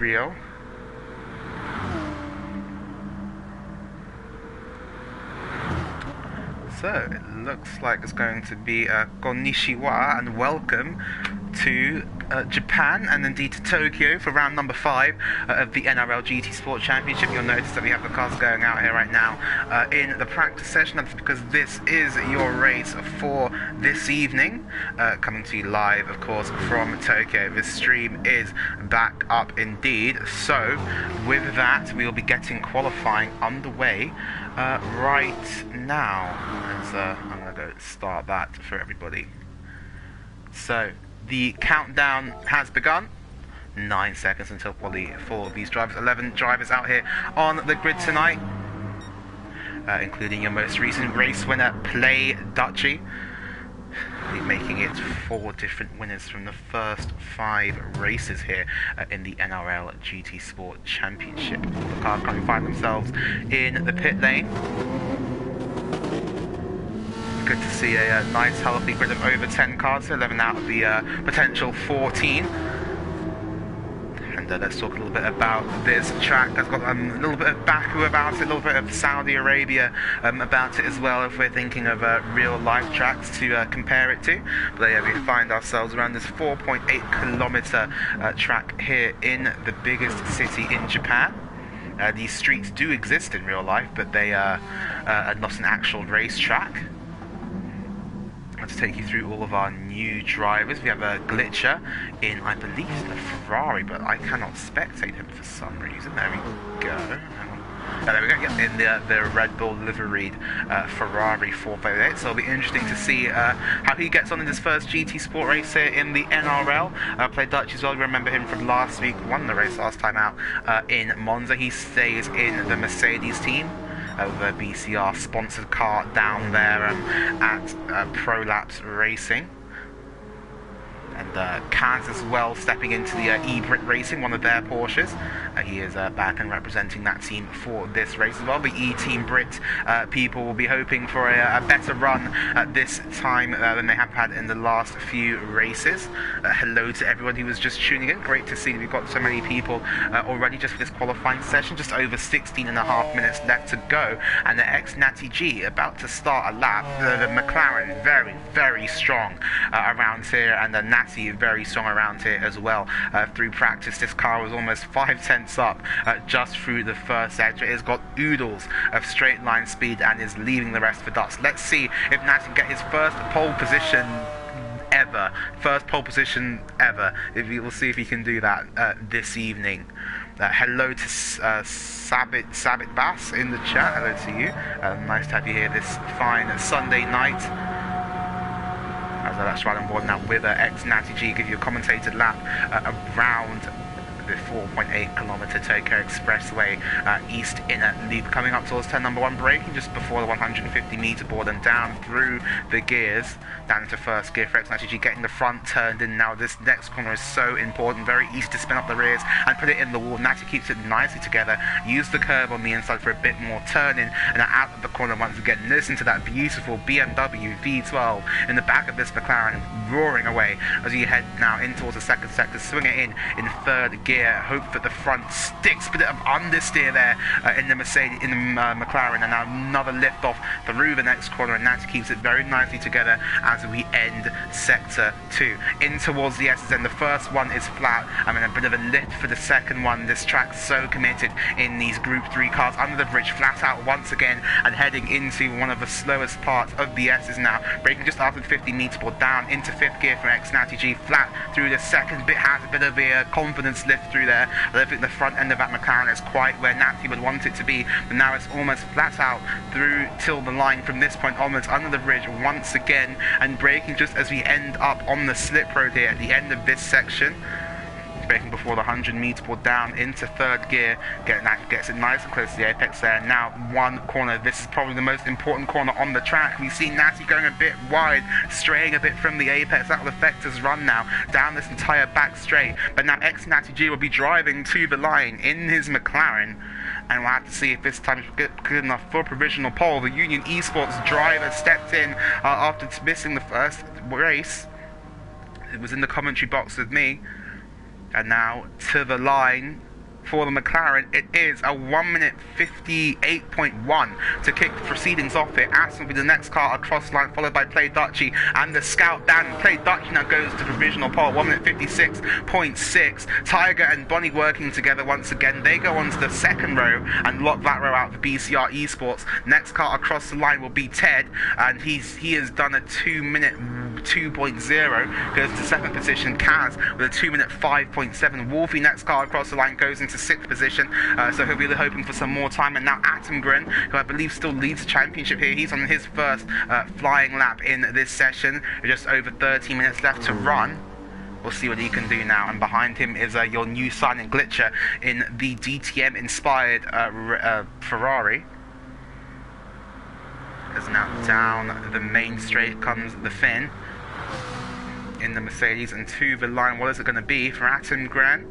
Real. So it looks like it's going to be konnichiwa and welcome to Japan and indeed to Tokyo for round number 5 of the NRL GT Sport Championship. You'll notice that we have the cars going out here right now in the practice session. That's because this is your race for this evening, coming to you live, of course, from Tokyo. This stream is back up indeed. So with that, we will be getting qualifying underway right now. I'm going to go start that for everybody. So the countdown has begun. 9 seconds until quality for these drivers. 11 drivers out here on the grid tonight, including your most recent race winner, Play Dutchy, making it 4 different winners from the first 5 races here in the NRL GT Sport Championship. The cars currently find themselves in the pit lane. Good to see a nice healthy grid of over 10 cars, 11 out of the potential 14. And let's talk a little bit about this track. It's got a little bit of Baku about it, a little bit of Saudi Arabia about it as well, if we're thinking of real life tracks to compare it to. But yeah, we find ourselves around this 4.8 kilometer track here in the biggest city in Japan. These streets do exist in real life, but they are not an actual racetrack. To take you through all of our new drivers. We have a Glitcher in, I believe, the Ferrari, but I cannot spectate him for some reason. There we go. There we go. Yep, in the Red Bull liveried Ferrari 458. So it'll be interesting to see how he gets on in his first GT Sport race here in the NRL. Played Dutch as well. You remember him from last week. Won the race last time out in Monza. He stays in the Mercedes team, with a BCR sponsored car down there at Prolapse Racing. And Kaz as well, stepping into the E-Brit Racing, one of their Porsches. He is back and representing that team for this race as well. The E-Team Brit people will be hoping for a better run at this time than they have had in the last few races. Hello to everyone who was just tuning in. Great to see that we've got so many people already just for this qualifying session. Just over 16.5 minutes left to go. And the ex-Natty G about to start a lap. The McLaren very, very strong around here, and the Natty very strong around here as well. Through practice, this car was almost 5 tenths up just through the first sector. It's got oodles of straight line speed and is leaving the rest for dust. Let's see if Natty can get his first pole position ever. We'll see if he can do that this evening. Hello to Sabit Bass in the chat. Hello to you. Nice to have you here this fine Sunday night. That's right on board now with ex-Natty G. Give you a commentated lap around the 4.8 kilometer Tokyo Expressway East Inner Loop. Coming up towards turn number 1, braking just before the 150 meter board and down through the gears, down into first gear for ex-Natty G, getting the front turned in now. This next corner is so important, very easy to spin up the rears and put it in the wall. Natty keeps it nicely together, use the curve on the inside for a bit more turning, and out of the corner once again. Listen to that beautiful BMW V12 in the back of this McLaren roaring away as you head now in towards the second sector, swing it in third gear. Hope that the front sticks, bit of understeer there in the McLaren, and now another lift off through the next corner, and Natty keeps it very nicely together as we end sector 2 in towards the S's. And the first one is flat, and then a bit of a lift for the second one. This track's so committed in these Group 3 cars. Under the bridge, flat out once again, and heading into one of the slowest parts of the S's now, braking just after the 50 meter board, down into 5th gear for ex-Natty G, flat through the second bit, has a bit of a confidence lift through there. I don't think the front end of that McLaren is quite where Natty would want it to be, but now it's almost flat out through till the line from this point onwards. Under the bridge once again, and braking just as we end up on the slip road here at the end of this section. Braking before the 100 meter board, down into third gear, gets it nice and close to the apex there. Now one corner, this is probably the most important corner on the track. We see Natty going a bit wide, straying a bit from the apex. That will affect his run now down this entire back straight, but now ex-Natty G will be driving to the line in his McLaren, and we'll have to see if this time is good enough for provisional pole. The Union Esports driver stepped in after missing the first race. It was in the commentary box with me. And now to the line for the McLaren. It is a 1 minute 58.1 to kick the proceedings off here. Aston will be the next car across the line, followed by Play Dutchy and the Scout Dan. Play Dutchy now goes to provisional pole, 1 minute 56.6. Tiger and Bonnie working together once again. They go on to the second row and lock that row out for BCR Esports. Next car across the line will be Ted, and he has done a 2 minute 2.0, goes to 7th position. Kaz with a 2 minute 5.7. Wolfie, next car across the line, goes into 6th position, so he'll be hoping for some more time. And now Atengren, who I believe still leads the championship here, he's on his first flying lap in this session, just over 30 minutes left to run. We'll see what he can do now. And behind him is your new signing Glitcher in the DTM inspired Ferrari. As now down the main straight comes the Finn in the Mercedes, and to the line. What is it going to be for Atengren?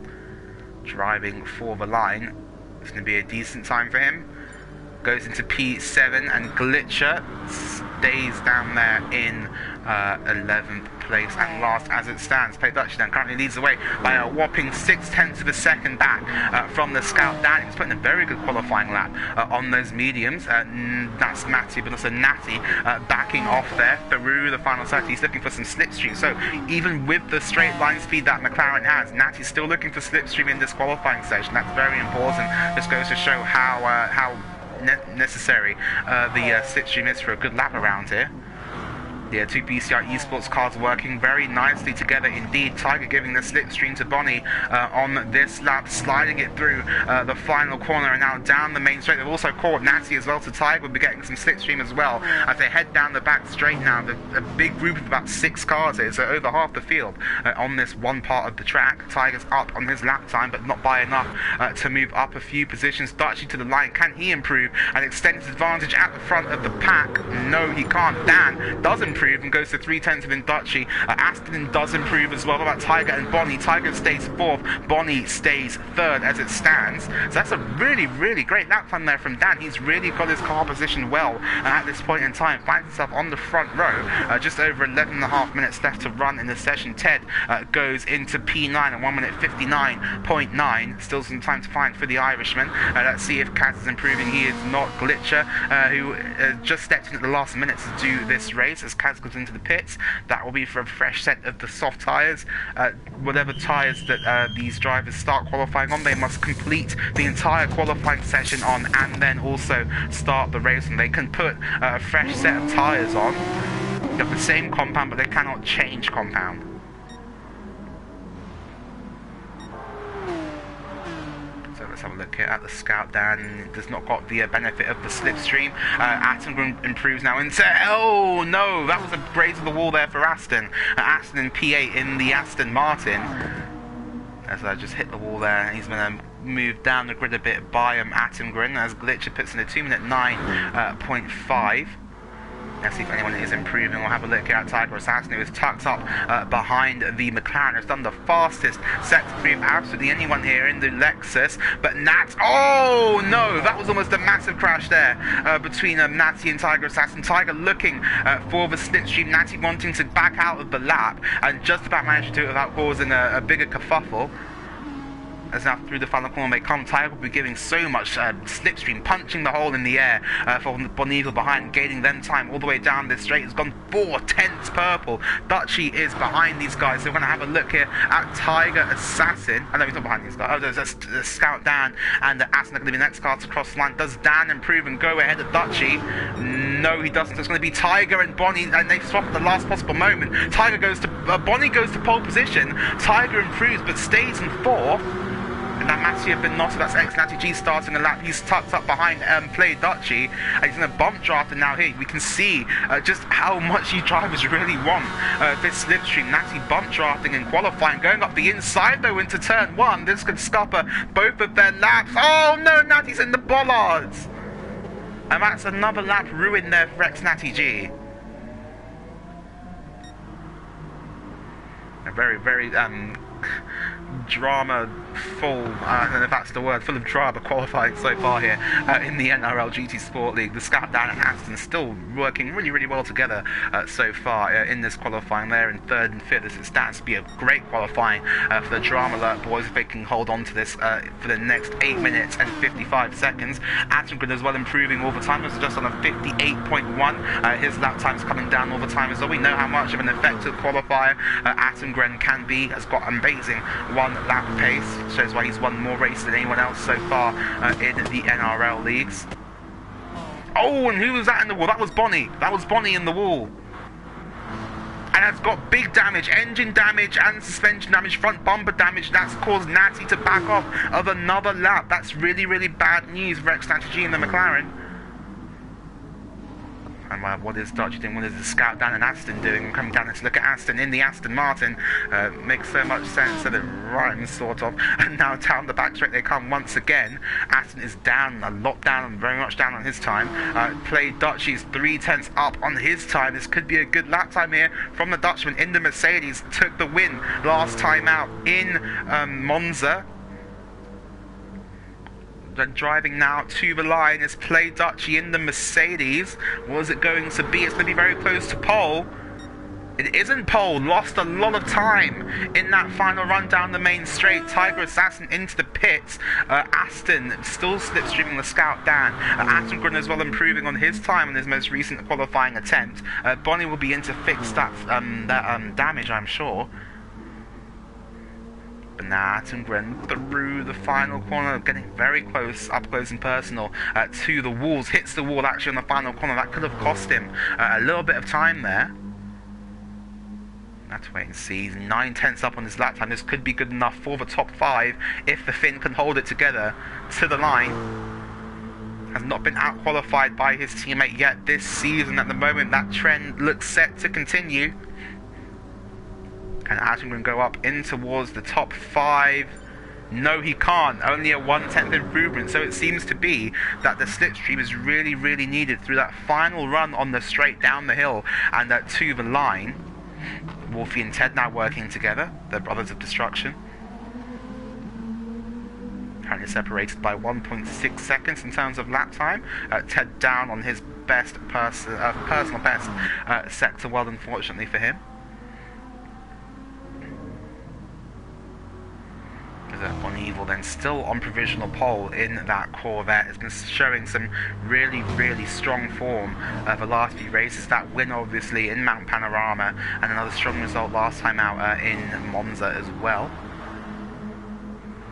Driving for the line. It's going to be a decent time for him. Goes into P7, and Glitcher stays down there in 11th place and last as it stands. Play Dutch then currently leads the way by a whopping 0.6 of a second back from the Scout Dan. He's putting a very good qualifying lap on those mediums. That's Matty, but also Natty backing off there through the final circle. He's looking for some slipstream. So even with the straight line speed that McLaren has, Natty's still looking for slipstream in this qualifying session. That's very important. This goes to show how necessary the slipstream is for a good lap around here. Yeah, two BCR Esports cars working very nicely together indeed. Tiger giving the slipstream to Bonnie on this lap, sliding it through the final corner and now down the main straight. They've also caught Natty as well, so Tiger will be getting some slipstream as well as they head down the back straight now. A big group of about 6 cars here, so over half the field on this one part of the track. Tiger's up on his lap time, but not by enough to move up a few positions. Dutchy to the line. Can he improve and extend his advantage at the front of the pack? No, he can't. Dan does improve and goes to 3/10 within Dutchy. Aston does improve as well. What about Tiger and Bonnie? Tiger stays 4th, Bonnie stays 3rd as it stands. So that's a really, really great lap time there from Dan. He's really got his car positioned well at this point in time. Finds himself on the front row. Just over 11.5 minutes left to run in the session. Ted goes into P9 at 1 minute 59.9. Still some time to find for the Irishman. Let's see if Kaz is improving. He is not. Glitcher, who just stepped in at the last minute to do this race as Kaz goes into the pits. That will be for a fresh set of the soft tyres. Whatever tyres that these drivers start qualifying on, they must complete the entire qualifying session on and then also start the race. And they can put a fresh set of tyres on. They have the same compound, but they cannot change compound. Let's have a look here at the Scout. Dan does not got the benefit of the slipstream. Atengren improves now into... Oh no, that was a graze of the wall there for Aston. Aston in P8 in the Aston Martin. As I just hit the wall there, he's going to move down the grid a bit by Atengren as Glitcher puts in a 2 minute 9.5. Let's see if anyone is improving. We'll have a look here at Tiger Assassin, who is tucked up behind the McLaren. Has done the fastest set free of absolutely anyone here in the Lexus. But Nat, oh no, that was almost a massive crash there between Natty and Tiger Assassin. Tiger looking for the slipstream, Natty wanting to back out of the lap and just about managed to do it without causing a bigger kerfuffle. As now through the final corner they come, Tiger will be giving so much slipstream, punching the hole in the air for Bonival behind, gaining them time all the way down this straight. It's gone 4/10 purple. Dutchy is behind these guys, so we're going to have a look here at Tiger Assassin. I know he's not behind these guys. Oh, there's Scout Dan and Aston are going to be the next car to cross the line. Does Dan improve and go ahead of Dutchy? No, he doesn't. So it's going to be Tiger and Bonnie, and they swap at the last possible moment. Tiger goes to Bonnie goes to pole position. Tiger improves but stays in 4th. And that Matthew Benotto, that's ex-Natty G starting a lap. He's tucked up behind Play Dutchy, and he's in a bump draft. And now here we can see just how much you drivers really want this slipstream. Natty bump drafting and qualifying, going up the inside though into turn 1. This could scupper both of their laps. Oh no, Natty's in the bollards, and that's another lap ruined there for ex-Natty G. A very, very drama full, I don't know if that's the word, full of drama qualifying so far here in the NRL GT Sport League. The Scout Dan and Aston still working really, really well together so far in this qualifying. They're in 3rd and 5th. This stands to be a great qualifying for the Drama Alert boys if they can hold on to this for the next 8 minutes and 55 seconds. Attengren as well improving all the time. It's just on a 58.1. His lap time's coming down all the time as well. We know how much of an effective qualifier Attengren can be. Has got amazing one lap pace. Shows why he's won more races than anyone else so far in the NRL leagues. Oh, and who was that in the wall? That was Bonnie. That was Bonnie in the wall. And has got big damage, engine damage and suspension damage, front bumper damage. That's caused Natty to back off of another lap. That's really, really bad news for X-Strategy and the McLaren. And what is Dodge doing? What is the Scout Dan and Aston doing? I'm coming down to look at Aston in the Aston Martin. Makes so much sense that it rhymes, sort of. And now down the back straight they come once again. Aston is down, a lot down, and very much down on his time. Played Dutchies 3/10 up on his time. This could be a good lap time here from the Dutchman in the Mercedes. Took the win last time out in Monza. Driving now to the line is Play Dutchy in the Mercedes. What is it going to be? It's going to be very close to pole. It isn't pole. Lost a lot of time in that final run down the main straight. Tiger Assassin into the pits. Aston still slipstreaming the Scout Dan. Attengren as well improving on his time in his most recent qualifying attempt. Bonnie will be in to fix that damage, I'm sure. But now Attengren through the final corner, getting very close, up close and personal to the walls. Hits the wall actually on the final corner. That could have cost him a little bit of time there. Let's wait and see. He's 9/10 up on his lap time. This could be good enough for the top 5 if the Finn can hold it together to the line. Has not been out-qualified by his teammate yet this season. At the moment, that trend looks set to continue. Can Attengren go up in towards the top 5? No, he can't. Only a 1/10 improvement. So it seems to be that the slipstream is really, really needed through that final run on the straight down the hill and to the line. Wolfie and Ted now working together. They're brothers of destruction. Currently separated by 1.6 seconds in terms of lap time. Ted down on his best personal best sector world, unfortunately for him. On Evil then still on provisional pole in that Corvette. It's been showing some really, really strong form the last few races. That win obviously in Mount Panorama and another strong result last time out in Monza as well.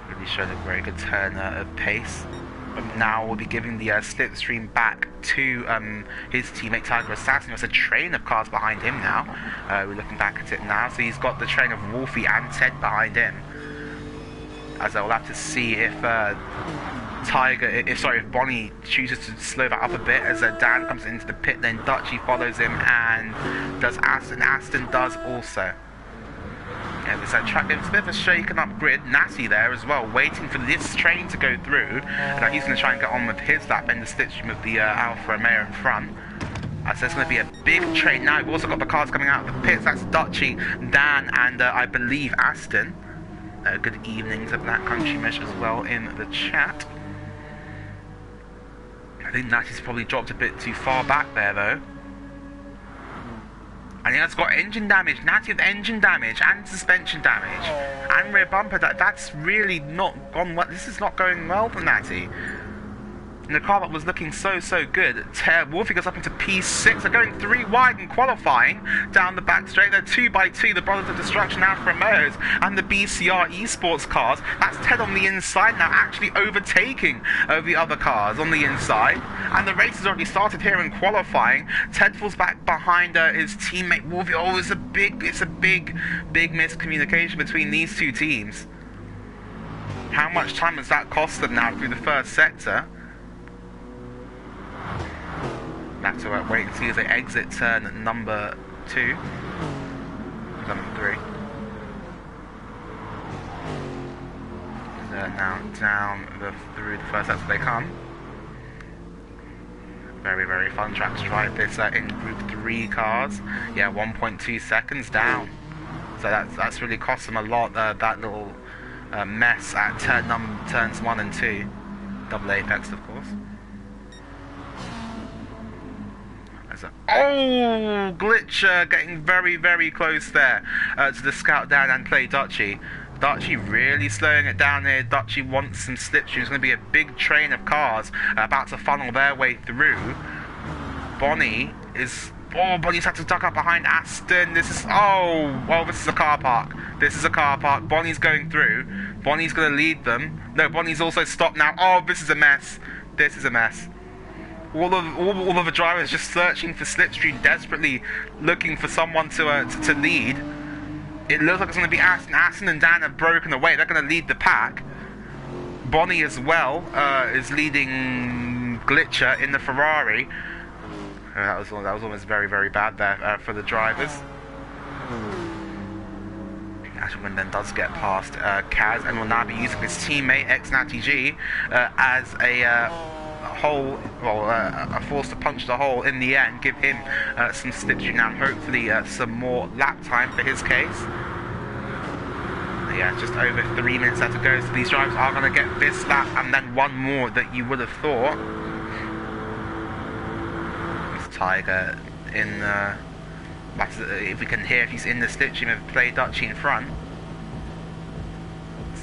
Really showed a very good turn of pace. But now we'll be giving the slipstream back to his teammate Tiger Assassin. There's a train of cars behind him now. We're looking back at it now. So he's got the train of Wolfie and Ted behind him. As I will have to see if if Bonnie chooses to slow that up a bit as Dan comes into the pit, then Dutchy follows him and does Aston. Aston does also. Yeah, this track, it's a bit of a shaken up grid. Natty there as well, waiting for this train to go through. And he's going to try and get on with his lap in the slipstream of the Alfa Romeo in front. So there's going to be a big train now. We've also got the cars coming out of the pits. That's Dutchy, Dan, and I believe Aston. Good evening to Black Country Mesh as well in the chat. I think Natty's probably dropped a bit too far back there though. And he has got engine damage. Natty with engine damage and suspension damage and rear bumper. That's really not gone well. This is not going well for Natty. And the car that was looking so good. Wolfie goes up into P6. They're going 3 wide and qualifying down the back straight. They're 2x2, the Brothers of Destruction, Alfa Romeos, and the BCR Esports cars. That's Ted on the inside now, actually overtaking the other cars on the inside. And the race has already started here in qualifying. Ted falls back behind his teammate Wolfie. Oh, it's a big miscommunication between these two teams. How much time has that cost them now through the first sector? Have to wait and see as they exit turn number 2. Number 3. They're now down through the first sector they come. Very, very fun track to drive this in Group 3 cars. Yeah, 1.2 seconds down. So that's really cost them a lot, that little mess at turns 1 and 2. Double apex, of course. Oh, Glitcher getting very, very close there to the scout down and play Dutchy. Dutchy really slowing it down here. Dutchy wants some slipstream. It's going to be a big train of cars about to funnel their way through. Bonnie is... Oh, Bonnie's had to duck up behind Aston. This is... Oh, well, this is a car park. This is a car park. Bonnie's going through. Bonnie's going to lead them. No, Bonnie's also stopped now. Oh, this is a mess. This is a mess. All of the drivers just searching for slipstream, desperately looking for someone to lead. It looks like it's going to be Aston. Aston and Dan have broken away. They're going to lead the pack. Bonnie as well is leading Glitcher in the Ferrari. That was almost very, very bad there for the drivers. Ashwin then does get past Kaz and will now be using his teammate ex-Natty G as a hole, well, a force to punch the hole in the end, give him some slipstream now, hopefully some more lap time for his case. Yeah, just over 3 minutes left to go, so these drivers are going to get this lap and then one more that you would have thought. Tiger in if we can hear if he's in the slipstream of play Dutchy in front.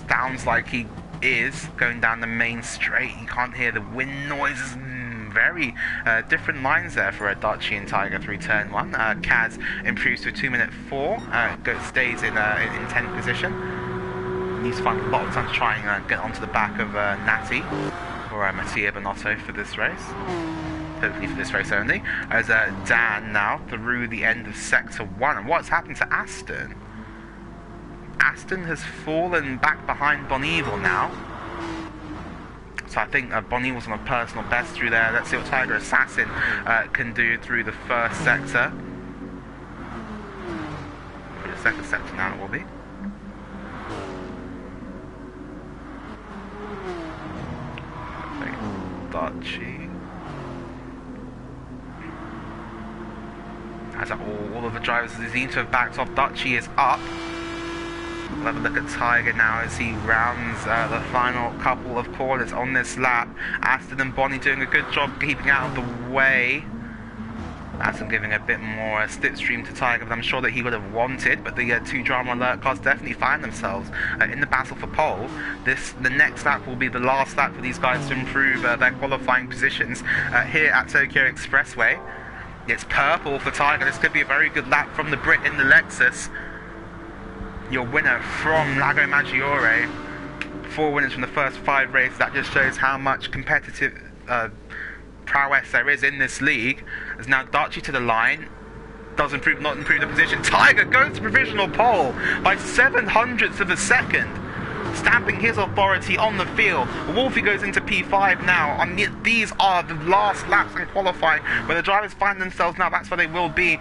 Sounds like he is going down the main straight. You can't hear the wind noises. Very different lines there for a Dutchy and Tiger through turn 1. Kaz improves to a 2-minute 4. Stays in 10th position. Needs to find a lot of time to try and get onto the back of Natty or Mattia Bonotto for this race. Hopefully for this race only, as Dan now through the end of sector 1. And what's happened to Aston? Aston has fallen back behind Bonneville now. So I think Bonneville's on a personal best through there. Let's see what Tiger Assassin can do through the first sector. The second sector now it will be. Dutchy. As all of the drivers seem to have backed off. Dutchy is up. We'll have a look at Tiger now as he rounds the final couple of corners on this lap. Aston and Bonnie doing a good job keeping out of the way. Aston giving a bit more slipstream to Tiger than I'm sure that he would have wanted, but the two drama alert cars definitely find themselves in the battle for pole. The next lap will be the last lap for these guys to improve their qualifying positions here at Tokyo Expressway. It's purple for Tiger. This could be a very good lap from the Brit in the Lexus. Your winner from Lago Maggiore. 4 winners from the first 5 races. That just shows how much competitive prowess there is in this league. As now Dutchy to the line. Not improve the position. Tiger goes to provisional pole by 700ths of a second, stamping his authority on the field. Wolfie goes into P5 now. These are the last laps in qualifying where the drivers find themselves now. That's where they will be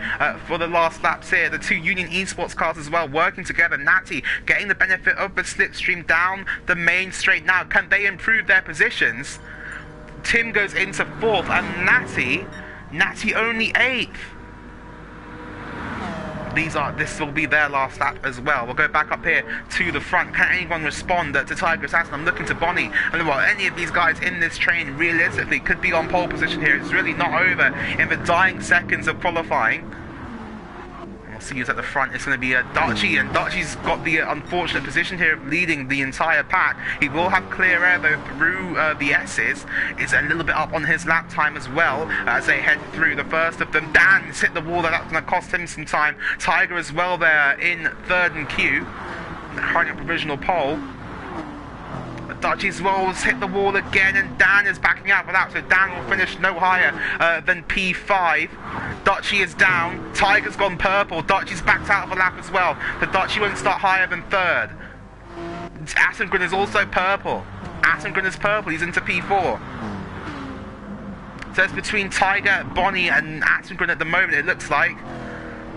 for the last laps here. The two Union Esports cars as well working together. Natty getting the benefit of the slipstream down the main straight now. Can they improve their positions? Tim goes into 4th and Natty only 8th. This will be their last lap as well. We'll go back up here to the front. Can anyone respond to Tiger Assassin? I'm looking to Bonnie. And well, any of these guys in this train realistically could be on pole position here. It's really not over in the dying seconds of qualifying. We'll see who's at the front. It's going to be Dutchy, and Dutchy's got the unfortunate position here of leading the entire pack. He will have clear air though through the S's. It's a little bit up on his lap time as well as they head through. The first of them, Dan's hit the wall there. That's going to cost him some time. Tiger as well there in 3rd and Q, hiding a provisional pole. Dutchy's rolls hit the wall again, and Dan is backing out for that, so Dan will finish no higher than P5. Dutchy is down. Tiger's gone purple. Dutchy's backed out of a lap as well, so Dutchy won't start higher than 3rd. Asengren is also purple. Asengren is purple. He's into P4. So it's between Tiger, Bonnie, and Asengren at the moment, it looks like.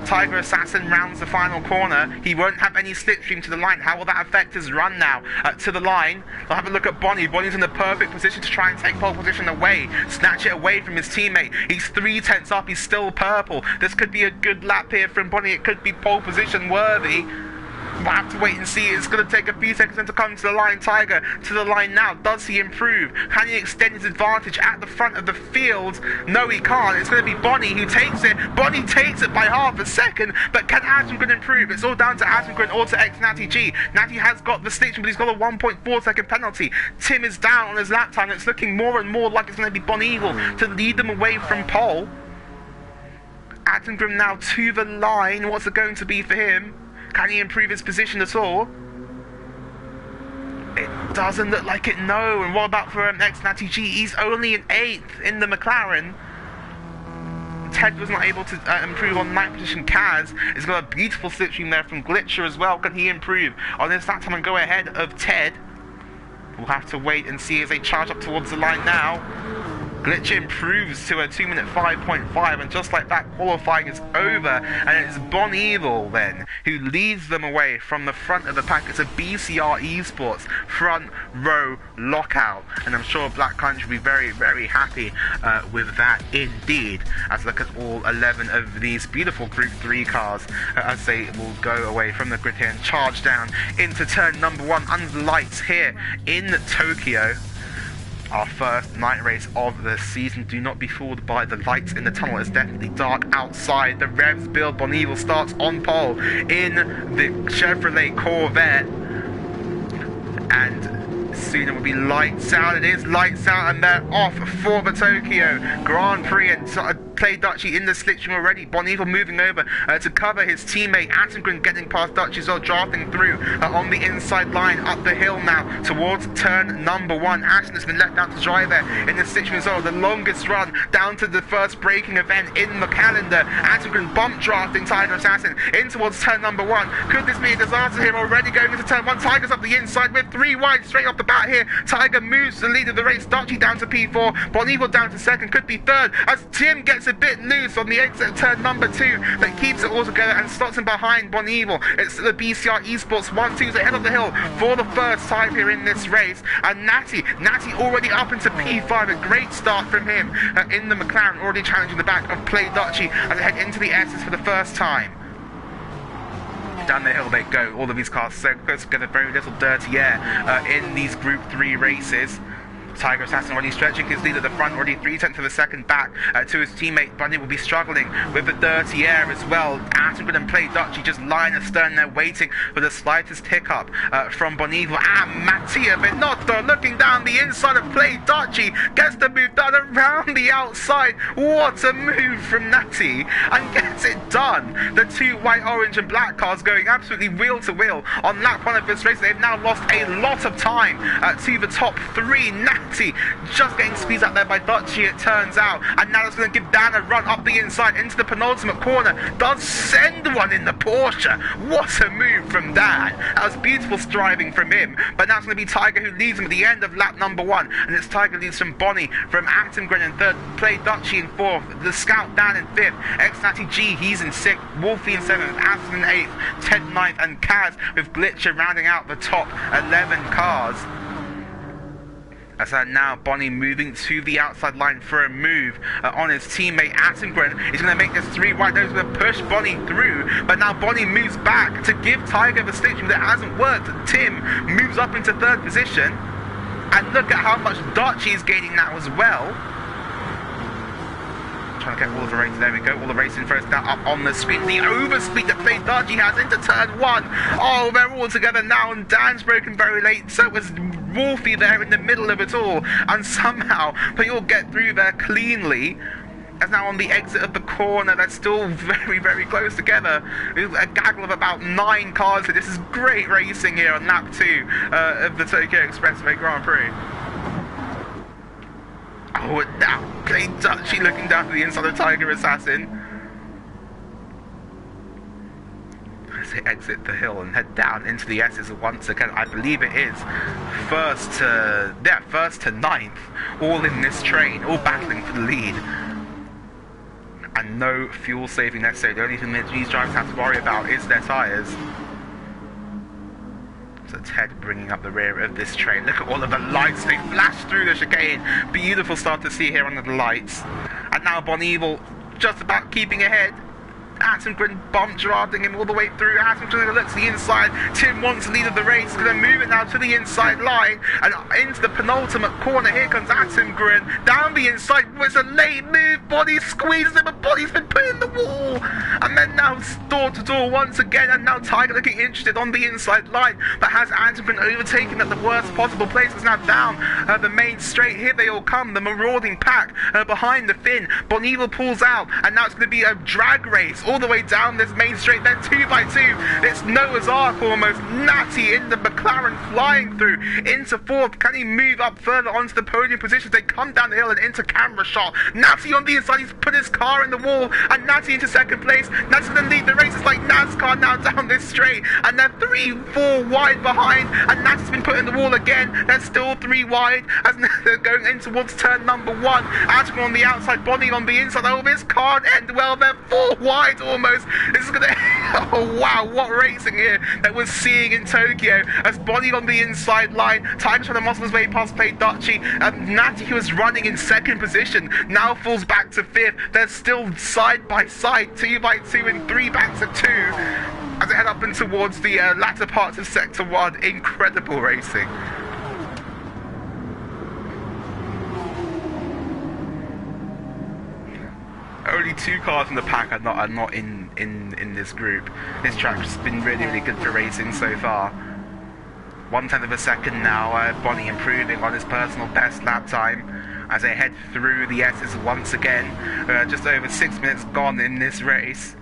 Tiger Assassin rounds the final corner. He won't have any slipstream to the line. How will that affect his run now to the line? I'll have a look at Bonnie. Bonnie's in the perfect position to try and take pole position away, snatch it away from his teammate. He's 3/10 up. He's still purple. This could be a good lap here from Bonnie. It could be pole position worthy. we'll have to wait and see. It's going to take a few seconds to come to the line. Tiger to the line now. Does he improve? Can he extend his advantage at the front of the field? No, he can't. It's going to be Bonnie who takes it. Bonnie takes it by half a second, but can Atengren improve? It's all down to Atengren or to Natty G. Natty has got the stitching, but he's got a 1.4 second penalty. Tim is down on his lap time. It's looking more and more like it's going to be Bonnie to lead them away from pole. Atengren now to the line. What's it going to be for him? Can he improve his position at all? It doesn't look like it, no. And what about for Natty G? He's only in 8th in the McLaren. Ted was not able to improve on 9th position. Kaz has got a beautiful slipstream there from Glitcher as well. Can he improve on his lap time and go ahead of Ted? We'll have to wait and see as they charge up towards the line now. Glitcher improves to a 2-minute 5.5, and just like that, qualifying is over, and it's Bon Evil then who leads them away from the front of the pack. It's a BCR Esports front row lockout, and I'm sure Black Country will be very, very happy with that indeed. As look at all 11 of these beautiful Group 3 cars as they will go away from the grid here and charge down into turn number 1 under the lights here in Tokyo. Our first night race of the season. Do not be fooled by the lights in the tunnel. It's definitely dark outside. The revs build. Bon Evil starts on pole in the Chevrolet Corvette. And soon it will be lights out. It is lights out, and they're off for the Tokyo Grand Prix. And Play Dutchie in the slipstream already. Bon Evil moving over to cover his teammate. Atengren getting past Dutchie as well, drafting through on the inside line up the hill now towards turn number 1. Ashton has been let down to dry there in the slipstream as well. The longest run down to the first braking event in the calendar. Atengren bump drafting Tiger Assassin in towards turn number 1. Could this be a disaster here? Already going into turn 1. Tiger's up the inside with 3 wide straight off the bat here. Tiger moves to the lead of the race. Dutchie down to P4. Bon Evil down to 2nd. Could be 3rd as Tim gets a bit loose on the exit of turn number 2 that keeps it all together and slots him behind Bon Evil. It's the BCR Esports 1-2s ahead of the hill for the first time here in this race. And Natty already up into P5. A great start from him in the McLaren, already challenging the back of Play Dutchie as they head into the S's for the first time. Down the hill they go, all of these cars so close together, very little dirty air in these Group 3 races. Tiger Assassin already stretching his lead at the front, already 3/10 of a second back to his teammate. Bunny will be struggling with the dirty air as well. Atengren and Play Dutchie just lying astern there waiting for the slightest hiccup from Bon Evil. And Mattia Binotto looking down the inside of Play Dutchie, gets the move done around the outside. What a move from Natty, and gets it done. The 2 white, orange and black cars going absolutely wheel to wheel on lap 1 of this race. They've now lost a lot of time to the top 3. Natty just getting squeezed out there by Dutchie, it turns out, and now it's going to give Dan a run up the inside into the penultimate corner. Does send one in the Porsche. What a move from Dan. That was beautiful striving from him. But now it's going to be Tiger who leads him at the end of lap number 1, and it's Tiger leads from Bonnie, from Atengren in 3rd, Play Dutchie in 4th, the Scout Dan in 5th, Natty G he's in 6th, Wolfie in 7th, Aston in 8th, Ted 9th, and Kaz with Glitcher rounding out the top 11 cars. As now Bonnie moving to the outside line for a move on his teammate Atengren. He's going to make this 3 wide. He's going to push Bonnie through, but now Bonnie moves back to give Tiger the slipstream that hasn't worked. Tim moves up into 3rd position, and look at how much Dutchie is gaining now as well. Trying to get all of the races. There we go. All the racing first now up on the screen. The overspeed that Play Dutchie has into turn 1. Oh, they're all together now, and Dan's broken very late. So was Wolfie there in the middle of it all, and somehow they all get through there cleanly. As now on the exit of the corner, they're still very, very close together. A gaggle of about 9 cars. So this is great racing here on lap 2 of the Tokyo Expressway Grand Prix. Oh, and now Play Dutchie looking down to the inside of Tiger Assassin as they exit the hill and head down into the S's once again. I believe it is first to 9th, all in this train, all battling for the lead. And no fuel saving necessary. The only thing that these drivers have to worry about is their tyres. So Ted bringing up the rear of this train. Look at all of the lights. They flash through the chicane. Beautiful start to see here under the lights. And now Bon Evil just about keeping ahead. Attington bump drafting him all the way through. Attington looks to the inside. Tim wants the lead of the race. He's going to move it now to the inside line and into the penultimate corner. Here comes Attington down the inside. It's a late move. Body squeezes him, but Body's been put in the wall. And then now door to door once again. And now Tiger looking interested on the inside line, but has Attington overtaken at the worst possible place. It's now down the main straight. Here they all come, the marauding pack behind the Finn. Bon Evil pulls out, and now it's going to be a drag race all the way down this main straight. Then 2 by 2, it's Noah's Ark almost. Natty in the McLaren flying through into fourth. Can he move up further onto the podium positions? They come down the hill and into camera shot. Natty on the inside, he's put his car in the wall, and Natty into second place. Natty's going to lead the race. It's like NASCAR now down this straight, and they're 3-4 wide behind, and Natty's been put in the wall again. They're still 3 wide as they're going in towards turn number 1. Attington on the outside, Bonnie on the inside. Oh, this can't end well. They're 4 wide almost. This is gonna oh wow, what racing here that we're seeing in Tokyo, as Bonnie on the inside line. Tiger's trying to muscle his way past Play Dutchy, and Natty, who was running in second position, now falls back to 5th. They're still side by side, 2 by 2 and 3 back to 2 as they head up and towards the latter parts of Sector 1. Incredible racing. Only 2 cars in the pack are not in this group. This track's been really good for racing so far. 1/10 of a second now. Bonnie improving on his personal best lap time as they head through the S's once again. Just over 6 minutes gone in this race.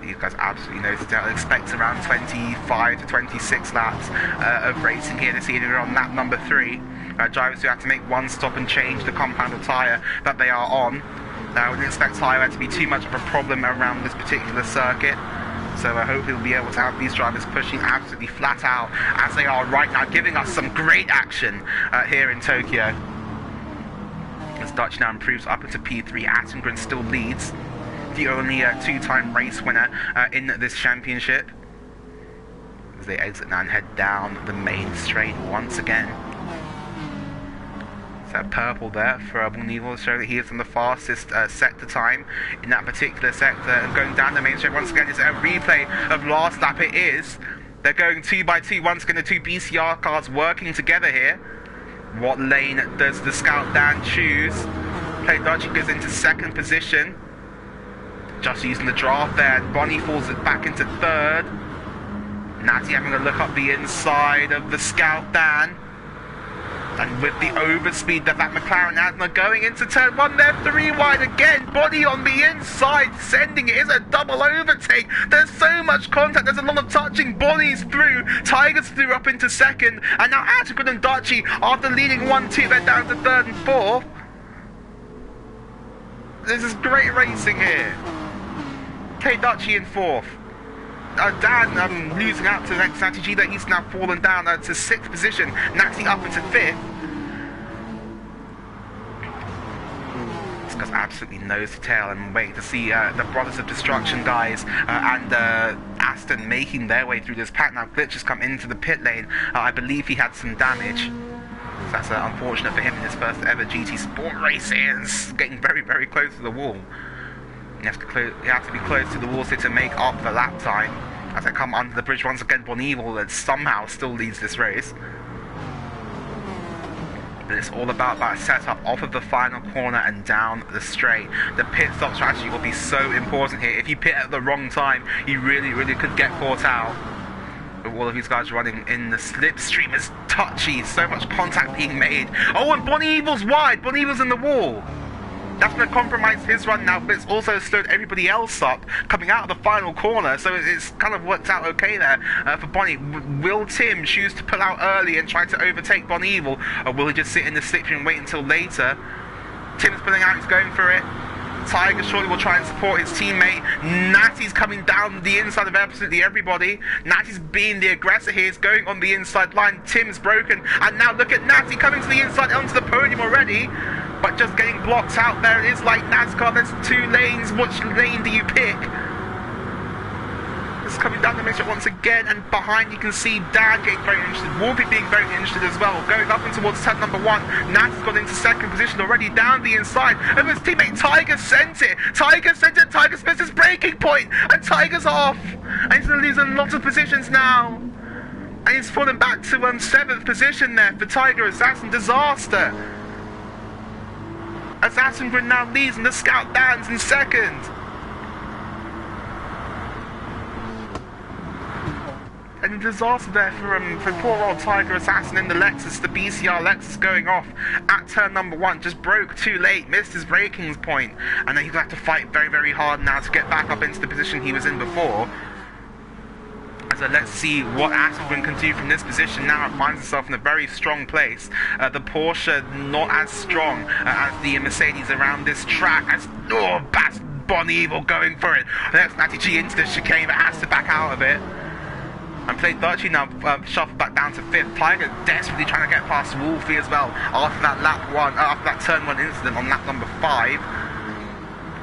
These guys absolutely know to expect around 25 to 26 laps of racing here this evening. We're on lap number 3. Drivers who have to make one stop and change the compound tyre that they are on. I wouldn't expect tyre to be too much of a problem around this particular circuit. So hopefully we'll be able to have these drivers pushing absolutely flat out as they are right now, giving us some great action here in Tokyo. As Dutch now improves up into P3, Attington still leads. The only 2-time race winner in this championship. As they exit now and head down the main straight once again. So purple there for Bon Evil to show that he is on the fastest sector time in that particular sector. And going down the main straight once again, is it a replay of last lap? It is. They're going 2 by 2 once again, the 2 BCR cars working together here. What lane does the Scout Dan choose? Play Dodgy goes into second position. Just using the draft there, Bonnie falls it back into 3rd. Natty having a look up the inside of the Scout Dan. And with the overspeed that McLaren has, they're going into turn 1, they're 3 wide again. Bonnie on the inside, sending it. It's a double overtake. There's so much contact, there's a lot of touching. Bonnie's through, Tiger's through up into 2nd, and now Attington and Dutchy, after leading 1-2, they're down to 3rd and 4th. This is great racing here. K. Dutchy in 4th. Dan losing out to the next Natty G, that he's now fallen down to 6th position. Natty up into 5th. This guy's absolutely nose to tail, and waiting to see the Brothers of Destruction guys and Aston making their way through this pack. Now Glitch has come into the pit lane. I believe he had some damage. So that's unfortunate for him in his first ever GT Sport race. It's getting very close to the wall. You have to be close to the wall to make up the lap time. As I come under the bridge once again, Bon Evil that somehow still leads this race. But it's all about that setup off of the final corner and down the straight. The pit stop strategy will be so important here. If you pit at the wrong time, you really could get caught out. With all of these guys running in the slipstream is touchy, so much contact being made. Oh, and Bon Evil's wide, Bon Evil's in the wall. That's going to compromise his run now, but it's also slowed everybody else up coming out of the final corner, so it's kind of worked out okay there for Bonnie. Will Tim choose to pull out early and try to overtake Bon Evil, or will he just sit in the slipstream and wait until later? Tim's pulling out, he's going for it. Tiger surely will try and support his teammate. Natty's coming down the inside of absolutely everybody. Natty's being the aggressor here. He's going on the inside line. Tim's broken. And now look at Natty coming to the inside onto the podium already. But just getting blocked out there. It is like NASCAR. There's 2 lanes. Which lane do you pick? This coming down the midstrip once again, and behind you can see Dan getting very interested, Wolfie being very interested as well, going up and towards turn number 1. Nat has got into second position already down the inside, and his teammate Tiger sent it. Tiger's missed his breaking point, and Tiger's off, and he's going to lose a lot of positions now. And he's fallen back to 7th position there for Tiger. Assassin disaster. Assassin Grid now leads, and the Scout Dan's in second. And a disaster there for poor old Tiger Assassin in the Lexus, the BCR Lexus going off at turn number 1. Just broke too late, missed his braking point, and then he's going to have to fight very, very hard now to get back up into the position he was in before. So let's see what Aston can do from this position. Now it finds itself in a very strong place. The Porsche not as strong as the Mercedes around this track. As that's Bon Evil going for it. The next Natty G into the chicane, but has to back out of it. And Played Dutchie now shuffled back down to 5th. Tiger desperately trying to get past Wolfie as well after that after that turn 1 incident on lap number 5.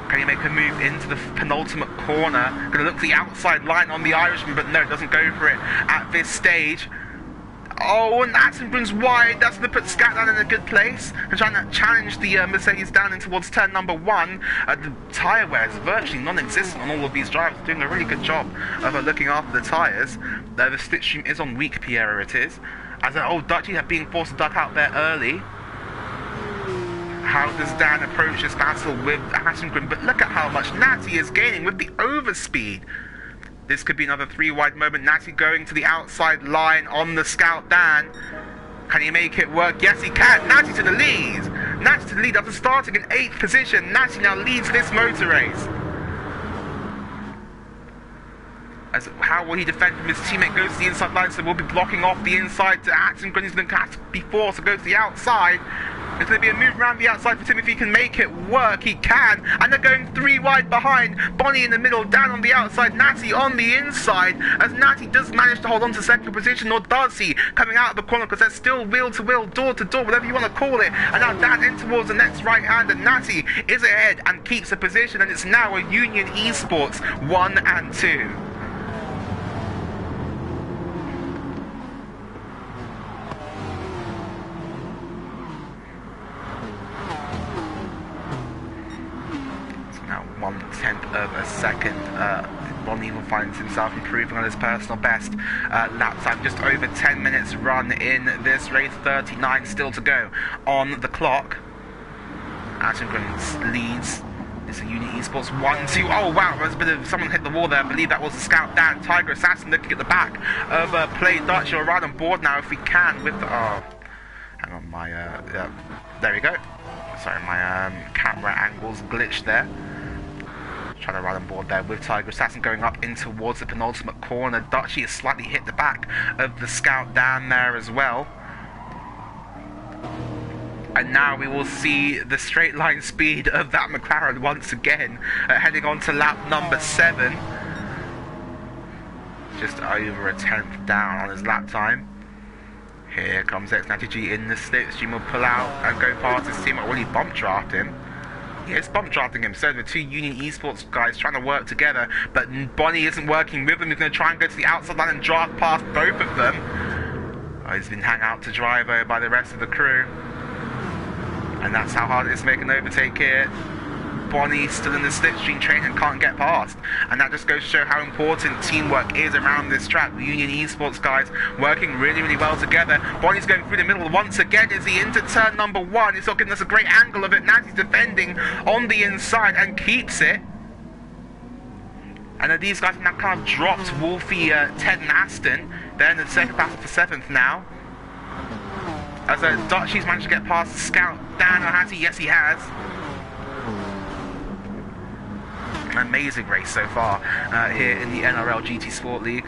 Can he make a move into the penultimate corner? Going to look for the outside line on the Irishman, but no, doesn't go for it at this stage. Oh, and Attenborough's wide. That's going to put Scatland in a good place. And trying to challenge the Mercedes down in towards turn number 1. The tyre wear is virtually non-existent on all of these drivers. Doing a really good job of looking after the tyres. The slipstream is on weak, Pierre, it is. As Dutchie have been forced to duck out there early. How does Dan approach this battle with Hassengren? But look at how much Natty is gaining with the overspeed. This could be another 3-wide moment. Natty going to the outside line on the Scout Dan. Can he make it work? Yes, he can. Natty to the lead. Natty to the lead after starting in 8th position. Natty now leads this motor race. As how will he defend from his teammate? Goes to the inside line, so we'll be blocking off the inside to Hassengren. He's going to have to be forced to go to the outside. There's going to be a move around the outside for Tim. If he can make it work, he can. And they're going 3 wide behind. Bonnie in the middle, Dan on the outside, Natty on the inside. As Natty does manage to hold on to second position, or does he? Coming out of the corner, because they're still wheel to wheel, door to door, whatever you want to call it. And now Dan in towards the next right hand, and Natty is ahead and keeps a position. And it's now a Union Esports 1 and 2. Now 1/10 of a second. Bon Evil finds himself improving on his personal best lap time. Just over 10 minutes run in this race. 39 still to go on the clock. Attengren leads. It's a Union Esports 1-2. Oh wow, there's a bit of someone hit the wall there. I believe that was the Scout Dan. Tiger Assassin looking at the back of Played Dutch. You're right on board now if we can with the, hang on, my there we go. Sorry, my camera angles glitched there. Trying to ride on board there with Tiger Assassin going up in towards the penultimate corner. Dutchie has slightly hit the back of the Scout down there as well. And now we will see the straight line speed of that McLaren once again, heading on to lap number 7. Just over a 10th down on his lap time. Here comes X90G in the slipstream. Will pull out and go past his team. Will he bump draft him? Yeah, it's bump drafting him. So the 2 Union Esports guys trying to work together, but Bonnie isn't working with them. He's going to try and go to the outside line and draft past both of them. He's been hung out to dry by the rest of the crew. And that's how hard it is to make an overtake here. Bonnie still in the slipstream train and can't get past. And that just goes to show how important teamwork is around this track. The Union Esports guys working really, really well together. Bonnie's going through the middle once again. Is he into turn number 1? He's not giving us a great angle of it. Natty's defending on the inside and keeps it. And these guys have now kind of dropped Wolfie, Ted and Aston. They're in the second battle for 7th now. As Dutchie's managed to get past the Scout. Dan, or has he? Yes, he has. An amazing race so far here in the NRL GT Sport League.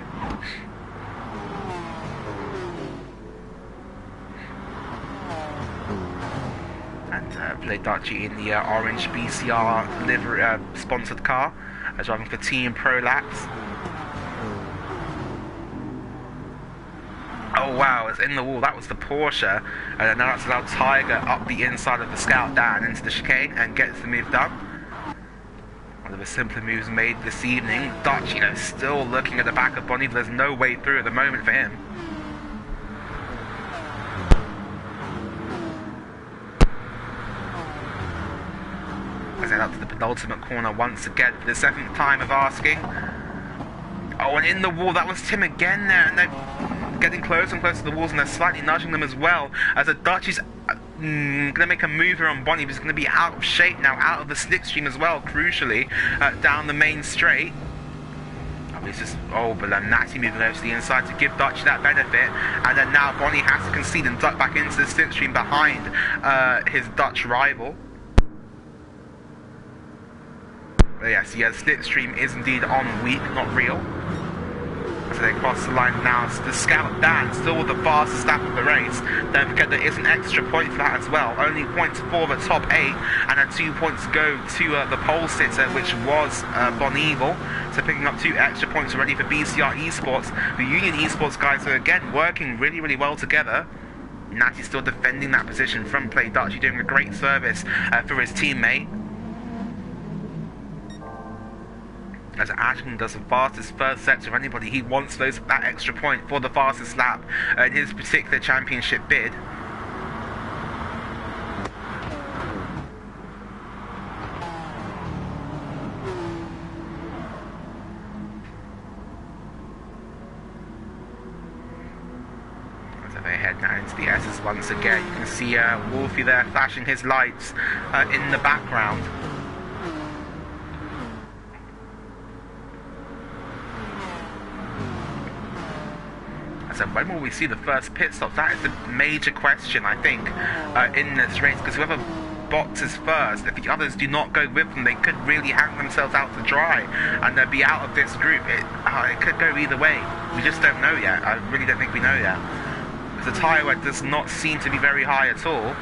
And Played Dutchie in the orange BCR livery sponsored car, driving for Team Pro Laps. Oh wow, it's in the wall. That was the Porsche. And now it's allowed Tiger up the inside of the Scout down into the chicane and gets the move done. One of the simpler moves made this evening. Dutch, still looking at the back of Bonnie. There's no way through at the moment for him. As they head up to the penultimate corner once again for the 7th time of asking. Oh, and in the wall, that was Tim again there, and they're getting closer and closer to the walls, and they're slightly nudging them as well, as the Dutch is going to make a move here on Bonnie, but he's going to be out of shape now, out of the slipstream as well, crucially, down the main straight. But Natty moving over to the inside to give Dutch that benefit, and then now Bonnie has to concede and duck back into the slipstream behind his Dutch rival. But yes, slipstream is indeed on weak, not real. So they cross the line now. So the Scout Dan still with the fastest lap of the race. Don't forget there is an extra point for that as well. Only points for the top 8, and then 2 points go to the pole sitter, which was Bon Evil. So picking up 2 extra points already for BCR Esports. The Union Esports guys are again working really, really well together. Natty still defending that position from Play Dutchy, doing a great service for his teammate. As Ashton does the fastest first sector of anybody, he wants that extra point for the fastest lap in his particular championship bid. As they head now into the S's once again, you can see Wolfie there flashing his lights in the background. So when will we see the first pit stop? That is the major question, I think, in this race, because whoever boxes first, if the others do not go with them, they could really hang themselves out to dry, and they'll be out of this group. It could go either way. We just don't know yet. I really don't think we know yet. The tyre wear does not seem to be very high at all.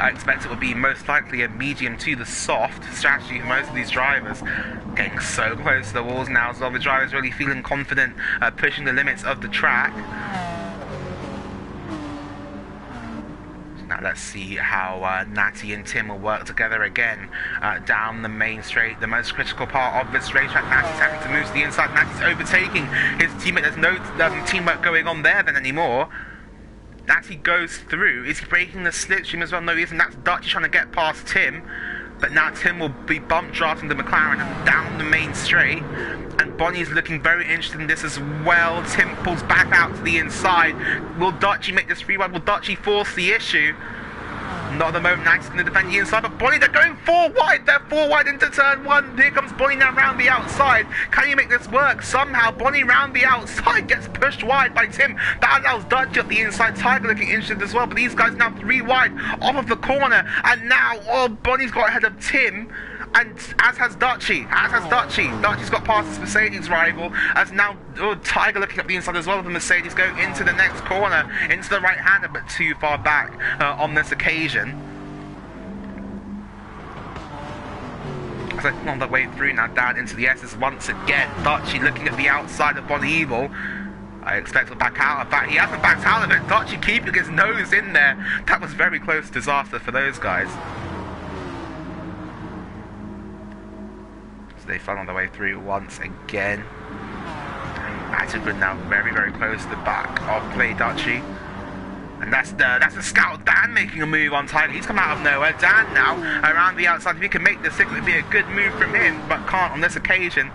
I expect it would be most likely a medium to the soft strategy for most of these drivers. Getting so close to the walls now as well. The drivers really feeling confident, pushing the limits of the track. So now let's see how Natty and Tim will work together again down the main straight. The most critical part of this racetrack. Natty's having to move to the inside. Natty's overtaking his teammate. There's no teamwork going on there then anymore. Natty goes through. Is he breaking the slipstream as well? No, he isn't. That's Dutchy trying to get past Tim. But now Tim will be bump drafting the McLaren down the main straight. And Bonnie's looking very interested in this as well. Tim pulls back out to the inside. Will Dutchy make this rewind? Will Dutchy force the issue? Not at the moment. Natty's going to defend the inside, but Bonnie, they're going 4 wide. They're 4 wide into turn 1. Here comes Bonnie now round the outside. Can you make this work? Somehow Bonnie round the outside gets pushed wide by Tim. That allows Dutchy up the inside. Tiger looking interested as well, but these guys now 3 wide off of the corner. And now, Bonnie's got ahead of Tim. And as has Dutchy. Dutchy's got past his Mercedes rival. As now Tiger looking up the inside as well of the Mercedes, going into the next corner, into the right-hander, but too far back on this occasion. As I come on the way through now down into the S's once again. Dutchy looking at the outside of Bon Evil. I expect to back out of that. He hasn't backed out of it. Dutchy keeping his nose in there. That was very close to disaster for those guys. They fell on their way through once again. Atterbury now very, very close to the back of Play Dutchy. And that's the Scout Dan making a move on Tiger. He's come out of nowhere. Dan now around the outside. If he can make this, it would be a good move from him, but can't on this occasion.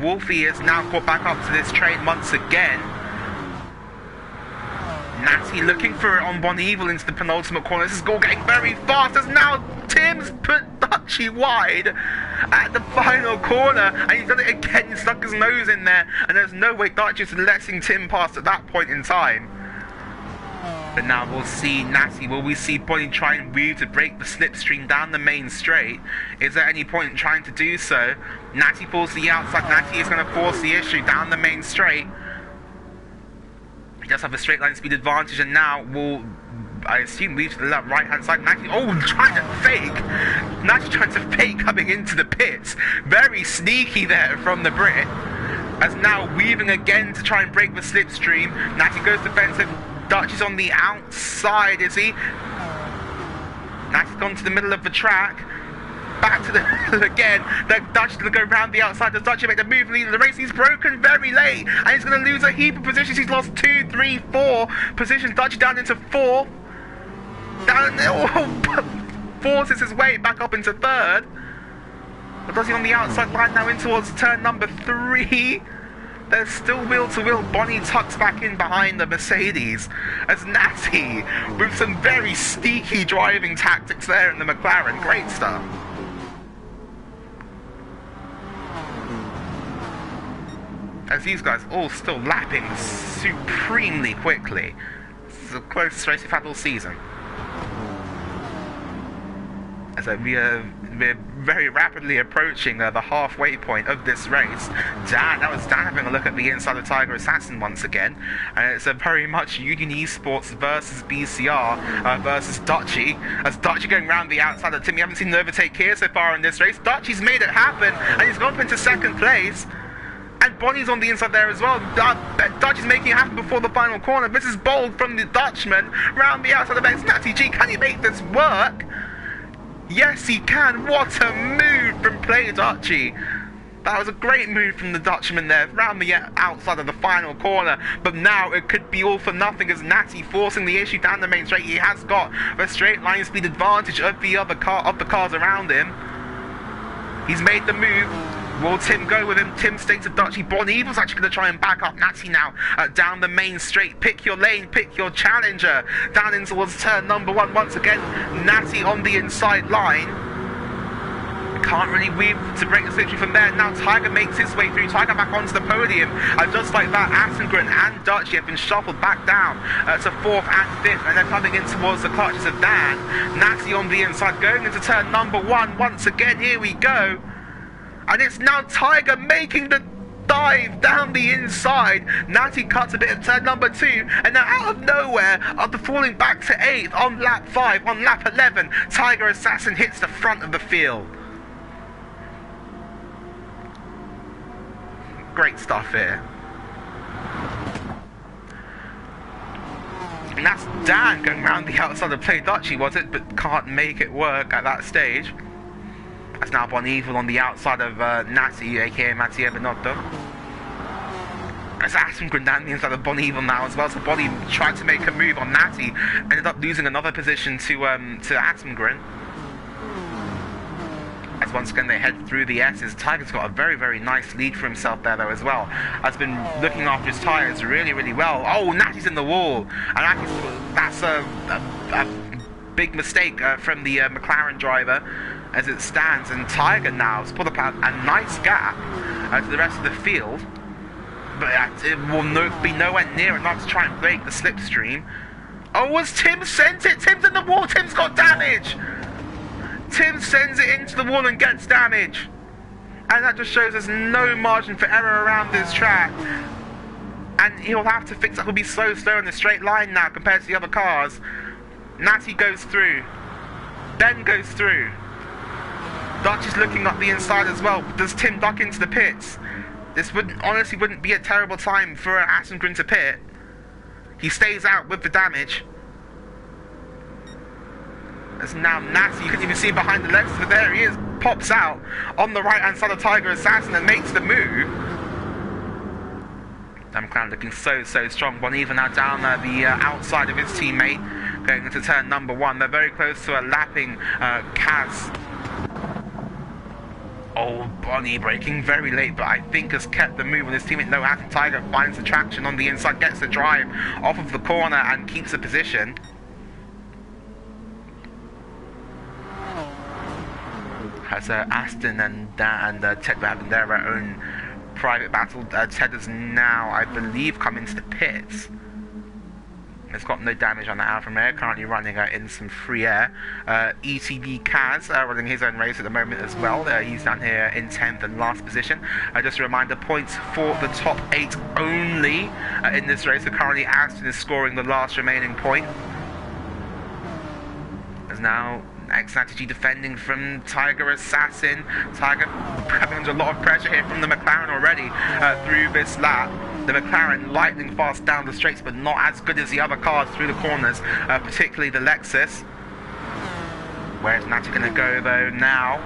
Wolfie is now caught back up to this train once again. Natty looking for it on Bon Evil into the penultimate corner. This is all getting very fast as now Tim's put Dutchy wide at the final corner, and he's done it again. He stuck his nose in there, and there's no way Dutchy's letting Tim pass at that point in time. But now we'll see Natty. Will we see Bonnie try and weave to break the slipstream down the main straight? Is there any point in trying to do so? Natty falls to the outside. Natty is going to force the issue down the main straight. He does have a straight line speed advantage, and now will, I assume, weave to the left right hand side. Natty, trying to fake. Natty trying to fake coming into the pits. Very sneaky there from the Brit. As now weaving again to try and break the slipstream. Natty goes defensive. Dutch is on the outside, is he? Natty's gone to the middle of the track. back to the again. The Dutch is going to go round the outside. Does Dutch make the move lead of the race? He's broken very late, and he's going to lose a heap of positions. He's lost 2, 3, 4 positions. Dutch down into 4th. Forces his way back up into 3rd. But does he on the outside line now in towards turn number 3? There's still wheel-to-wheel. Bonnie tucks back in behind the Mercedes as Natty, with some very sneaky driving tactics there in the McLaren. Great stuff. As these guys all still lapping supremely quickly. This is the closest race we've had all season. As we're very rapidly approaching the halfway point of this race. That was Dan having a look at the inside of Tiger Assassin once again. And it's a very much Union Esports versus BCR versus Dutchy. As Dutchy going round the outside of Tim. You haven't seen an overtake here so far in this race. Dutchy's made it happen, and he's gone up into 2nd place. And Bonnie's on the inside there as well. Dutch is making it happen before the final corner. This is bold from the Dutchman. Round the outside of X. Natty G, can he make this work? Yes, he can. What a move from Play Dutchy. That was a great move from the Dutchman there, round the outside of the final corner. But now it could be all for nothing as Natty forcing the issue down the main straight. He has got the straight line speed advantage of the cars around him. He's made the move. Will Tim go with him? Tim stays with Dutchy. Bon Evil's actually going to try and back up Natty now down the main straight. Pick your lane, pick your challenger. Down in towards turn number 1 once again. Natty on the inside line. Can't really weave to break the victory from there. Now Tiger makes his way through. Tiger back onto the podium. Just like that, Asengren and Dutchy have been shuffled back down to 4th and 5th. And they're coming in towards the clutches of Dan. Natty on the inside going into turn number 1 once again. Here we go. And it's now Tiger making the dive down the inside. Natty cuts a bit of turn number 2. And now out of nowhere, after falling back to 8th on lap 5, on lap 11, Tiger Assassin hits the front of the field. Great stuff here. And that's Dan going around the outside of Play Dutchy, was it? But can't make it work at that stage. That's now Bon Evil on the outside of Natty, aka Mattia Benotto. That's Asengren down the inside of Bon Evil now as well. So Bonnie tried to make a move on Natty, ended up losing another position to Asengren. As once again they head through the S's. Tiger's got a very, very nice lead for himself there though as well. Has been looking after his tyres really, really well. Oh, Natty's in the wall. And that's a big mistake from the McLaren driver. As it stands, and Tiger now has put up a nice gap to the rest of the field, but it will be nowhere near enough to try and break the slipstream. Oh, was Tim sent it? Tim's in the wall. Tim's got damage. Tim sends it into the wall and gets damage, and that just shows there's no margin for error around this track. And he'll have to fix that. He'll be so slow in the straight line now compared to the other cars. Natty goes through. Ben goes through. Dutch is looking up the inside as well. Does Tim duck into the pits? This honestly wouldn't be a terrible time for Asengren to pit. He stays out with the damage. As now Natty, you can even see behind the legs, but there he is, pops out on the right hand side of Tiger Assassin and makes the move. McLaren looking so strong. Bon Evil now down the outside of his teammate, going into turn number 1. They're very close to a lapping Kaz. Oh, Bonnie braking very late, but I think has kept the move on his teammate. No, after Tiger finds the traction on the inside, gets the drive off of the corner and keeps the position. As Aston and Ted were having their own private battle. Ted has now, I believe, come into the pits. It's got no damage on the Alfa Romeo, currently running in some free air. ETB Kaz running his own race at the moment as well. He's down here in 10th and last position. Just a reminder, points for the top 8 only in this race. So currently Aston is scoring the last remaining point. As now X-Strategy defending from Tiger Assassin. Tiger coming under a lot of pressure here from the McLaren already through this lap. The McLaren lightning fast down the straights, but not as good as the other cars through the corners, particularly the Lexus. Where's Natty going to go though now?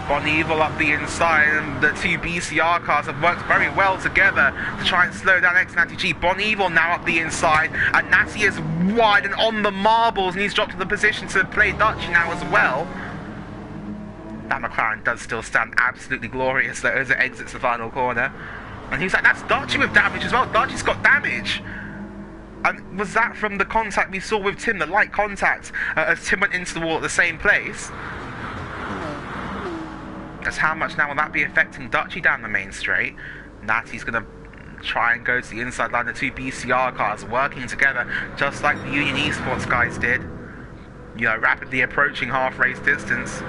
Bon Evil up the inside, and the two BCR cars have worked very well together to try and slow down X Natty G. Bon Evil now up the inside, and Natty is wide and on the marbles, and he's dropped to the position to play Dutchy now as well. That McLaren does still stand absolutely glorious though as it exits the final corner. And he's like, that's Dutchy with damage as well. Dutchy's got damage. And was that from the contact we saw with Tim, the light contact, as Tim went into the wall at the same place? That's how much now will that be affecting Dutchy down the main straight. Natty's going to try and go to the inside line. The two BCR cars working together, just like the Union Esports guys did. You know, rapidly approaching half race distance.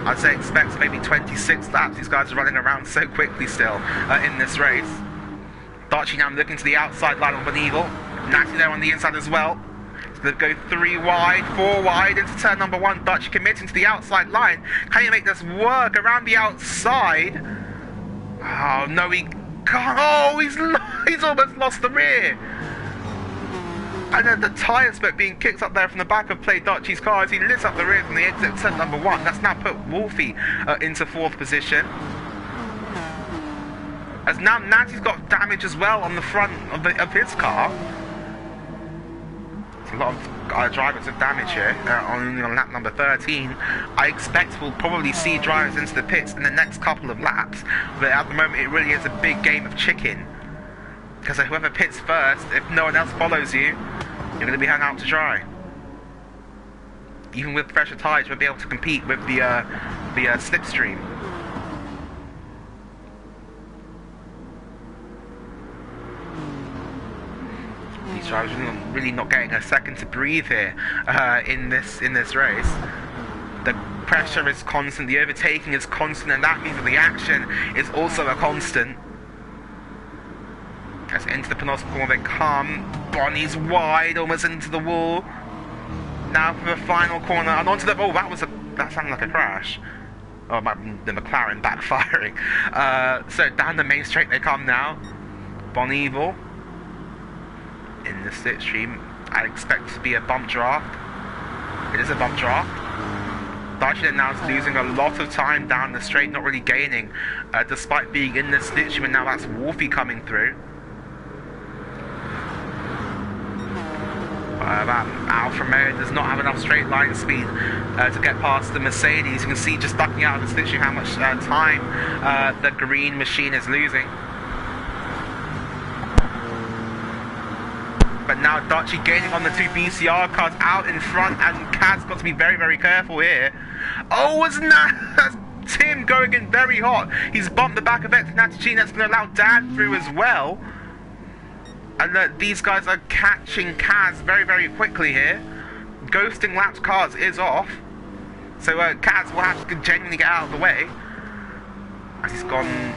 I'd say expect maybe 26 laps. These guys are running around so quickly still in this race. Dutchy now looking to the outside line on Bon Evil. Natty there on the inside as well. So they go 3 wide, 4 wide into turn number 1. Dutchy committing to the outside line. Can you make this work around the outside? Oh no, he can't. Oh, he's almost lost the rear. And then the tyre smoke being kicked up there from the back of Play Dutchy's car as he lifts up the rear from the exit of turn number 1. That's now put Wolfie into 4th position. As now Natty's got damage as well on the front of his car. There's a lot of drivers with damage here, only on lap number 13. I expect we'll probably see drivers into the pits in the next couple of laps, but at the moment it really is a big game of chicken. Because whoever pits first, if no one else follows you, you're going to be hung out to dry. Even with fresher tyres, you won't be able to compete with the slipstream. These drivers are really not getting a second to breathe here in this race. The pressure is constant, the overtaking is constant, and that means that the action is also a constant. As into the penultimate corner they come. Bonnie's wide, almost into the wall. Now for the final corner, and onto the... Oh, that sounded like a crash. Oh, it might be the McLaren backfiring. So down the main straight they come now. Bon Evil in the slipstream. I expect it to be a bump draft. It is a bump draft. Dutchy now is losing a lot of time down the straight, not really gaining, despite being in the slipstream, and now that's Wolfie coming through. That Alfa Romeo does not have enough straight line speed to get past the Mercedes. You can see just ducking out of the slipstream how much time the green machine is losing. But now Dutchy gaining on the two BCR cars out in front, and Kaz's got to be very, very careful here. Oh, wasn't that Tim going in very hot? He's bumped the back of X Natty G, that's going to allow Dan through as well. And these guys are catching Kaz very, very quickly here. Ghosting laps cars is off. So Kaz will have to genuinely get out of the way. As he's gone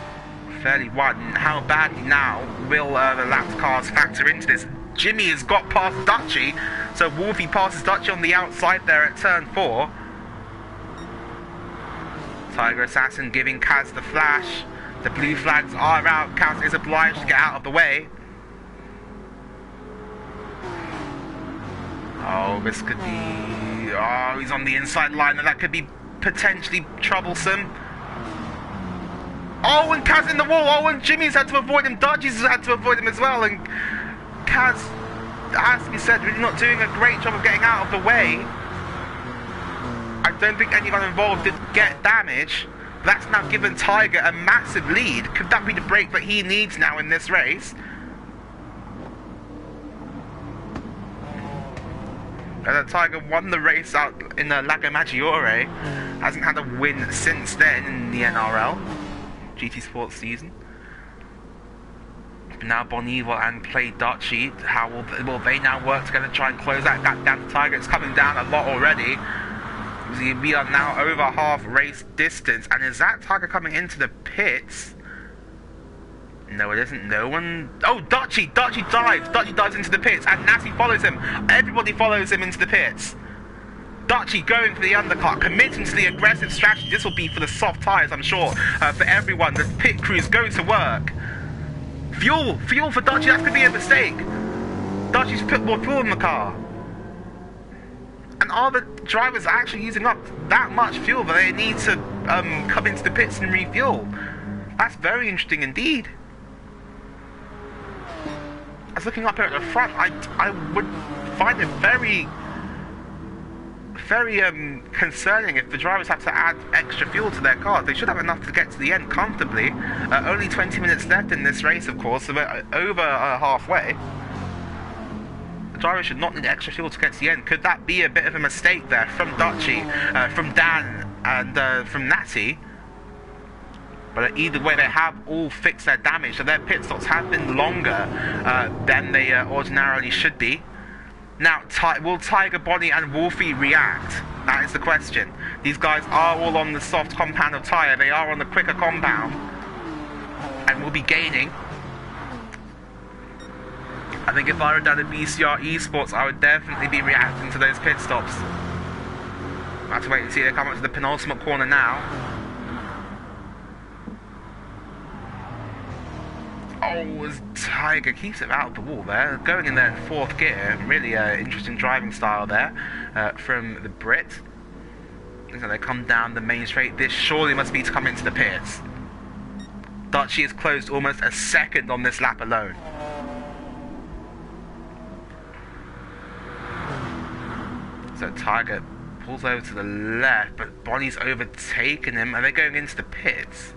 fairly wide. And how badly now will the laps cars factor into this? Jimmy has got past Dutchy. So Wolfie passes Dutchy on the outside there at turn 4. Tiger Assassin giving Kaz the flash. The blue flags are out. Kaz is obliged to get out of the way. Oh, this could be... Oh, he's on the inside line, and that could be potentially troublesome. Oh, and Kaz in the wall. Oh, and Jimmy's had to avoid him. Dutchy's had to avoid him as well. And Kaz, as to be said, really not doing a great job of getting out of the way. I don't think anyone involved did get damage. That's now given Tiger a massive lead. Could that be the break that he needs now in this race? Tiger won the race out in the Lago Maggiore. Hasn't had a win since then in the NRL GT Sports season. Now Bon Evil and Play Dutchy. How will they now work together to try and close that gap down to Tiger? It's coming down a lot already. We are now over half race distance. And is that Tiger coming into the pits? No, it isn't. No one... Oh, Dutchy dives. Dutchy dives into the pits, and Natty follows him. Everybody follows him into the pits. Dutchy going for the undercut, committing to the aggressive strategy. This will be for the soft tyres, I'm sure, for everyone. The pit crews go to work. Fuel for Dutchy. That could be a mistake. Dutchy's put more fuel in the car. And are the drivers actually using up that much fuel that they need to come into the pits and refuel. That's very interesting indeed. I was looking up here at the front. I would find it very concerning if the drivers have to add extra fuel to their cars. They should have enough to get to the end comfortably. Only 20 minutes left in this race, of course, so we're over halfway. The driver should not need extra fuel to get to the end. Could that be a bit of a mistake there from Dutchy, from Dan, and from Natty? But either way, they have all fixed their damage, so their pit stops have been longer than they ordinarily should be. Now, will Tiger, Bonnie, and Wolfie react? That is the question. These guys are all on the soft compound of tyre. They are on the quicker compound, and will be gaining. I think if I were down at BCR Esports, I would definitely be reacting to those pit stops. I'll have to wait and see. They come up to the penultimate corner now. Oh, as Tiger keeps it out of the wall there, going in there in fourth gear. Really interesting driving style there from the Brit. So they come down the main straight. This surely must be to come into the pits. Dutchy is closed almost a second on this lap alone. So Tiger pulls over to the left, but Bonnie's overtaken him. Are they going into the pits?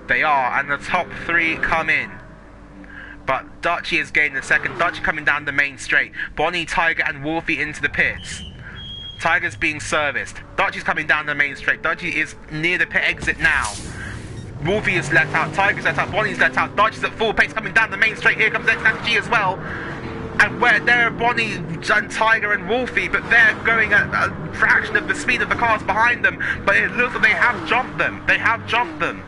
They are, and the top three come in. But Dutchy is gaining a second. Dutchy coming down the main straight. Bonnie, Tiger, and Wolfie into the pits. Tiger's being serviced. Dutchy's coming down the main straight. Dutchy is near the pit exit now. Wolfie is let out. Tiger's let out. Bonnie's let out. Dutchy's at full pace coming down the main straight. Here comes XNG as well. And where there are Bonnie and Tiger and Wolfie, but they're going at a fraction of the speed of the cars behind them. But it looks like they have jumped them. They have jumped them.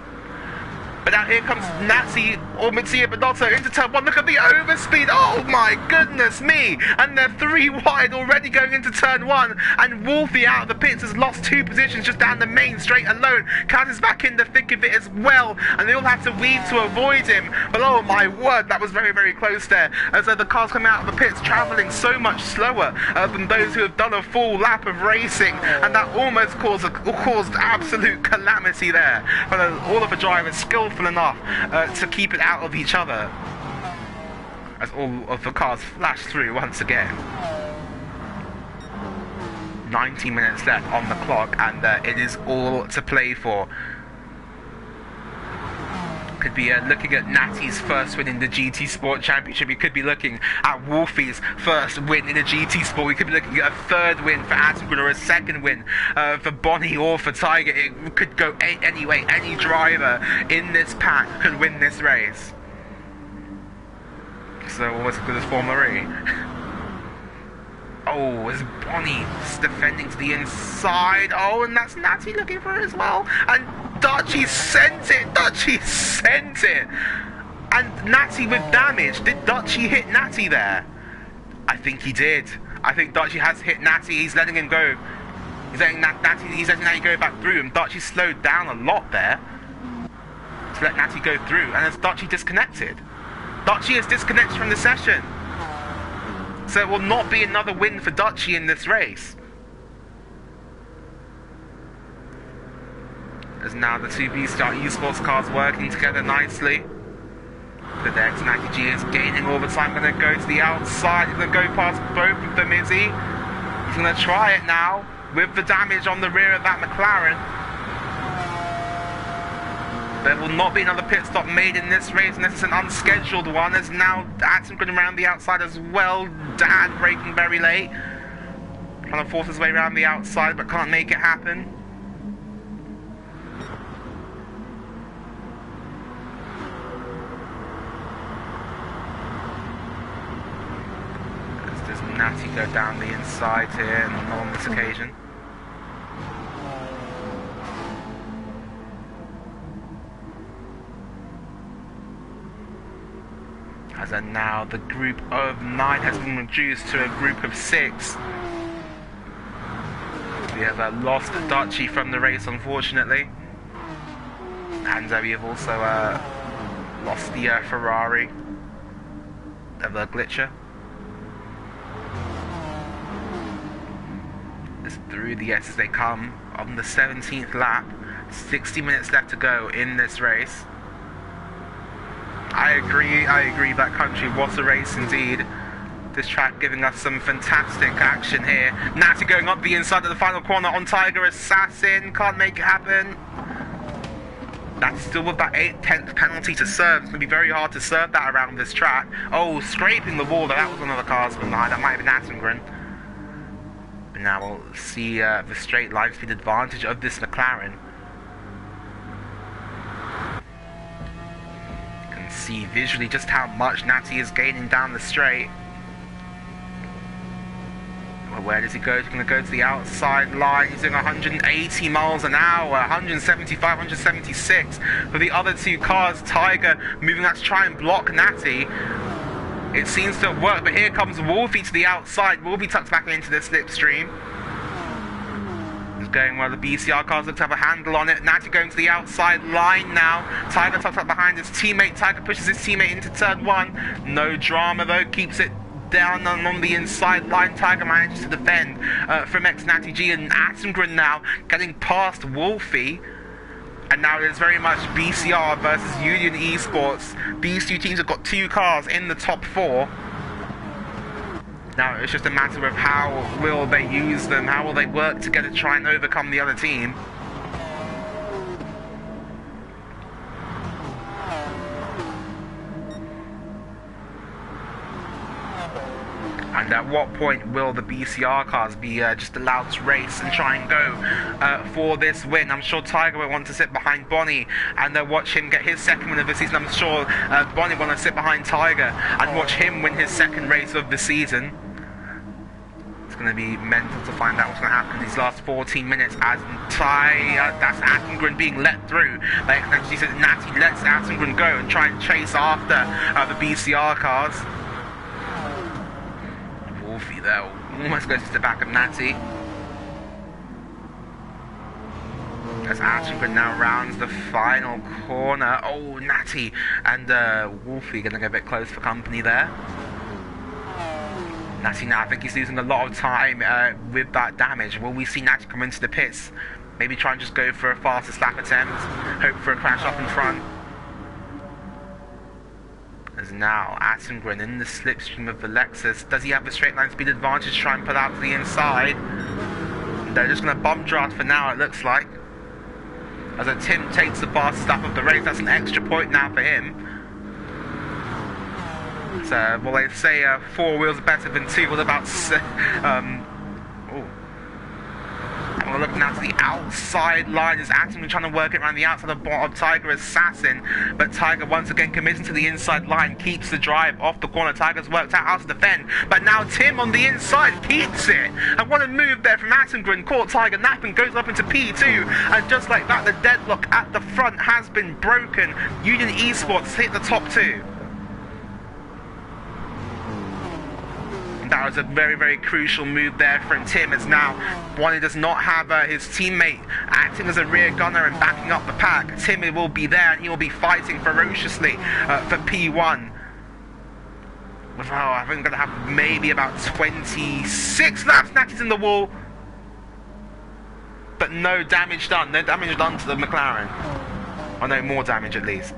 But now here comes Natty or Mattia Benotto into turn one. Look at the overspeed. Oh my goodness me. And they're three wide already going into turn one. And Wolfie out of the pits has lost 2 positions just down the main straight alone. Cat is back in the thick of it as well. And they all have to weave to avoid him. But oh my word, that was very, very close there. As the cars come out of the pits travelling so much slower than those who have done a full lap of racing. And that almost caused absolute calamity there. But all of the drivers skillful enough to keep it out of each other as all of the cars flash through once again. 90 minutes left on the clock, and it is all to play for. Could be looking at Natty's first win in the GT Sport Championship. We could be looking at Wolfie's first win in the GT Sport. We could be looking at a third win for Attenborough, or a second win for Bonnie or for Tiger. It could go any way. Any driver in this pack could win this race. So almost as good as Formula E. Oh, is Bonnie defending to the inside? Oh, and that's Natty looking for it as well. And Dutchy sent it. Dutchy sent it. And Natty with damage. Did Dutchy hit Natty there? I think he did. I think Dutchy has hit Natty. He's letting him go. He's letting Natty go back through. And Dutchy slowed down a lot there to let Natty go through. And as Dutchy disconnected. Dutchy is disconnected from the session. So it will not be another win for Dutchy in this race. As now the two B-Star Esports cars working together nicely. The next Naki G is gaining all the time. Going to go to the outside. He's going to go past both of them, is he? He's going to try it now with the damage on the rear of that McLaren. There will not be another pit stop made in this race unless it's an unscheduled one. There's now Attenborough around the outside as well. Dan braking very late. Trying to force his way around the outside but can't make it happen. Does Natty go down the inside here on this occasion? As now the group of 9 has been reduced to a group of 6. We have lost Dutchy from the race, unfortunately. And we have also lost the Ferrari of Glitcher. Just through the S as they come on the 17th lap. 60 minutes left to go in this race. I agree, Black Country was a race indeed. This track giving us some fantastic action here. Natty going up the inside of the final corner on Tiger Assassin. Can't make it happen. That's still with that 8/10 penalty to serve. It's going to be very hard to serve that around this track. Oh, scraping the wall. That was one of the cars behind. That might have been Attengren. But now we'll see the straight line speed advantage of this McLaren. You can see visually just how much Natty is gaining down the straight. Where does he go? He's going to go to the outside line. He's doing 180 miles an hour, 175, 176 for the other two cars. Tiger moving out to try and block Natty. It seems to have worked, but here comes Wolfie to the outside. Wolfie tucks back into the slipstream. He's going well. The BCR cars look to have a handle on it. Natty going to the outside line now. Tiger tucks up behind his teammate. Tiger pushes his teammate into turn one. No drama though. Keeps it down on the inside line. Tiger manages to defend from ex-Natty G, and Attengren now getting past Wolfie. And now it is very much BCR versus Union Esports. These two teams have got two cars in the top four. Now it's just a matter of how will they use them, how will they work together to try and overcome the other team. And at what point will the BCR cars be just allowed to race and try and go for this win? I'm sure Tiger will want to sit behind Bonnie and watch him get his second win of the season. I'm sure Bonnie will want to sit behind Tiger and watch him win his second race of the season. It's going to be mental to find out what's going to happen in these last 14 minutes as that's Attengren being let through. Like she said, Natty lets Attengren go and try and chase after the BCR cars. Wolfie there almost goes to the back of Natty. As Attengren now rounds the final corner. Oh, Natty and Wolfie going to go a bit close for company there. Natty now, I think he's losing a lot of time with that damage. Will we see Natty come into the pits? Maybe try and just go for a faster slap attempt. Hope for a crash up in front. As now Attengren in the slipstream of the Lexus. Does he have the straight line speed advantage to try and pull out to the inside? They're just going to bump draft for now, it looks like. As Tim takes the fastest lap of the race. That's an extra point now for him. So, well, they say 4 wheels are better than 2. What about... We're looking now to the outside line. Is Attengren trying to work it around the outside of Tiger Assassin, but Tiger once again committing to the inside line, keeps the drive off the corner. Tiger's worked out how to defend, but now Tim on the inside keeps it. And what a move there from Attengren, caught Tiger napping, goes up into P2, and just like that, the deadlock at the front has been broken. Union Esports hit the top 2. That was a very, very crucial move there from Tim, as now Bonnie does not have his teammate acting as a rear gunner and backing up the pack. Tim will be there and he will be fighting ferociously for P1. I think I'm going to have maybe about 26 laps. Natty's in the wall. But no damage done. No damage done to the McLaren. Or no more damage at least.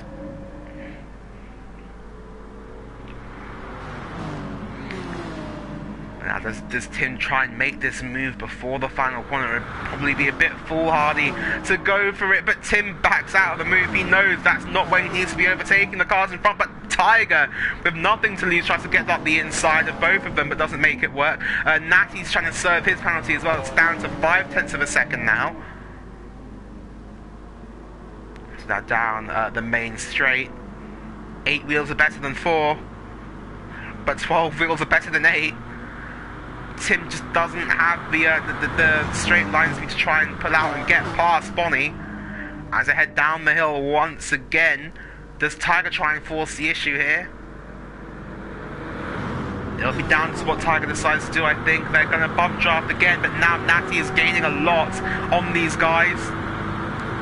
Now, does Tim try and make this move before the final corner? It would probably be a bit foolhardy to go for it, but Tim backs out of the move. He knows that's not where he needs to be overtaking the cars in front, but Tiger, with nothing to lose, tries to get up the inside of both of them, but doesn't make it work. Natty's trying to serve his penalty as well. It's down to 0.5 of a second now. So now down the main straight. 8 wheels are better than 4, but 12 wheels are better than 8. Tim just doesn't have the straight line speed to try and pull out and get past Bonnie. As they head down the hill once again, does Tiger try and force the issue here? It'll be down to what Tiger decides to do, I think. They're going to bump draft again, but now Natty is gaining a lot on these guys.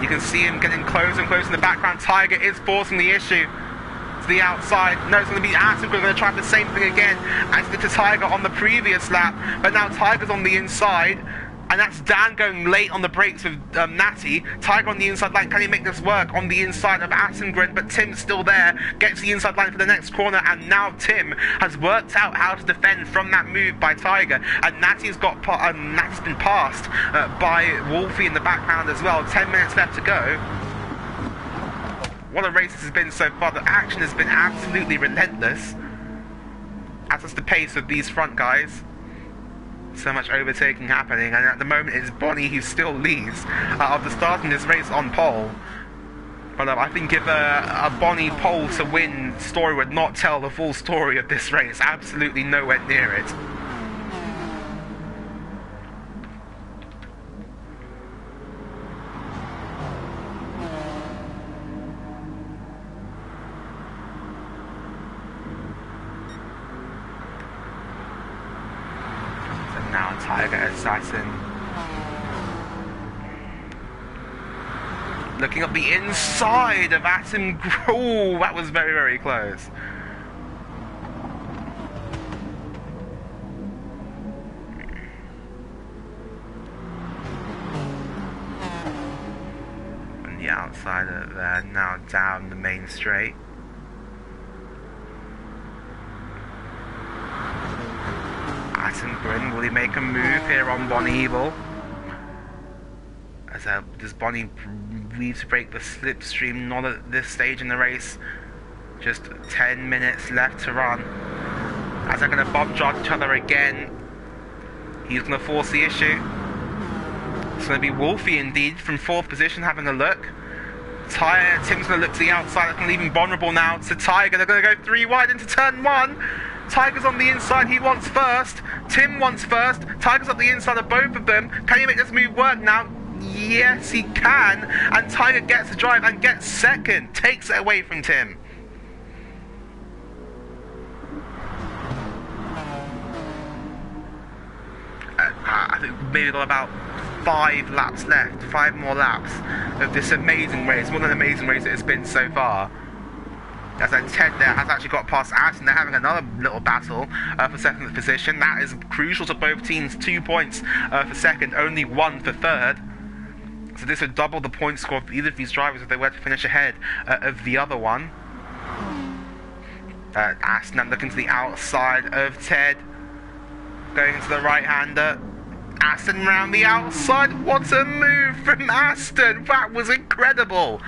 You can see him getting closer and closer in the background. Tiger is forcing the issue to the outside. No, it's going to be Attengren. We're going to try the same thing again as did to Tiger on the previous lap, but now Tiger's on the inside And that's Dan going late on the brakes with Natty. Tiger on the inside line. Can he make this work on the inside of Attengren? But Tim's still there. Gets the inside line for the next corner. And now Tim has worked out how to defend from that move by Tiger. And Natty's been passed by Wolfie in the background as well. 10 minutes left to go. What a race this has been so far. The action has been absolutely relentless. As is the pace of these front guys. So much overtaking happening, and at the moment it's Bonnie who still leads after starting this race on pole. But I think if a Bonnie pole to win story would not tell the full story of this race, absolutely nowhere near it. Now Tiger Assassin looking up the inside of Atom. Oh, that was very, very close. On the outside of there, now down the main straight. Attengren, will he make a move here on Bonnie Evil? As does Bonnie need to break the slipstream? Not at this stage in the race. Just 10 minutes left to run. As they're going to bump jog each other again. He's going to force the issue. It's going to be Wolfie indeed from 4th position having a look. Tim's going to look to the outside. That's going to leave him vulnerable now to Tiger. They're going to go 3 wide into turn 1. Tiger's on the inside, he wants first. Tim wants first. Tiger's on the inside of both of them. Can he make this move work now? Yes, he can. And Tiger gets the drive and gets second. Takes it away from Tim. I think maybe got about 5 laps left. 5 more laps of this amazing race. What an amazing race it has been so far. As Ted there has actually got past Aston. They're having another little battle for 2nd position. That is crucial to both teams. 2 points for 2nd, only 1 for 3rd. So this would double the point score of either of these drivers if they were to finish ahead of the other one. Aston looking to the outside of Ted. Going to the right-hander. Aston round the outside. What a move from Aston. That was incredible.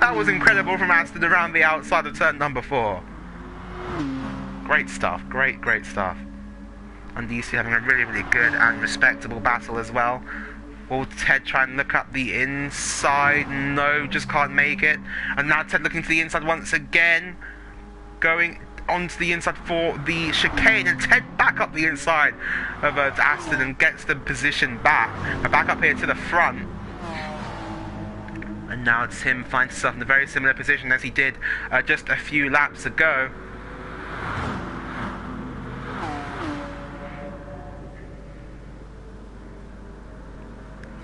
That was incredible from Aston around the outside of turn number 4. Great stuff. Great stuff. And DC having a really, really good and respectable battle as well. Will Ted try and look up the inside? No, just can't make it. And now Ted looking to the inside once again. Going onto the inside for the chicane. And Ted back up the inside of Aston and gets the position back. Back up here to the front. And now Tim finds himself in a very similar position as he did just a few laps ago.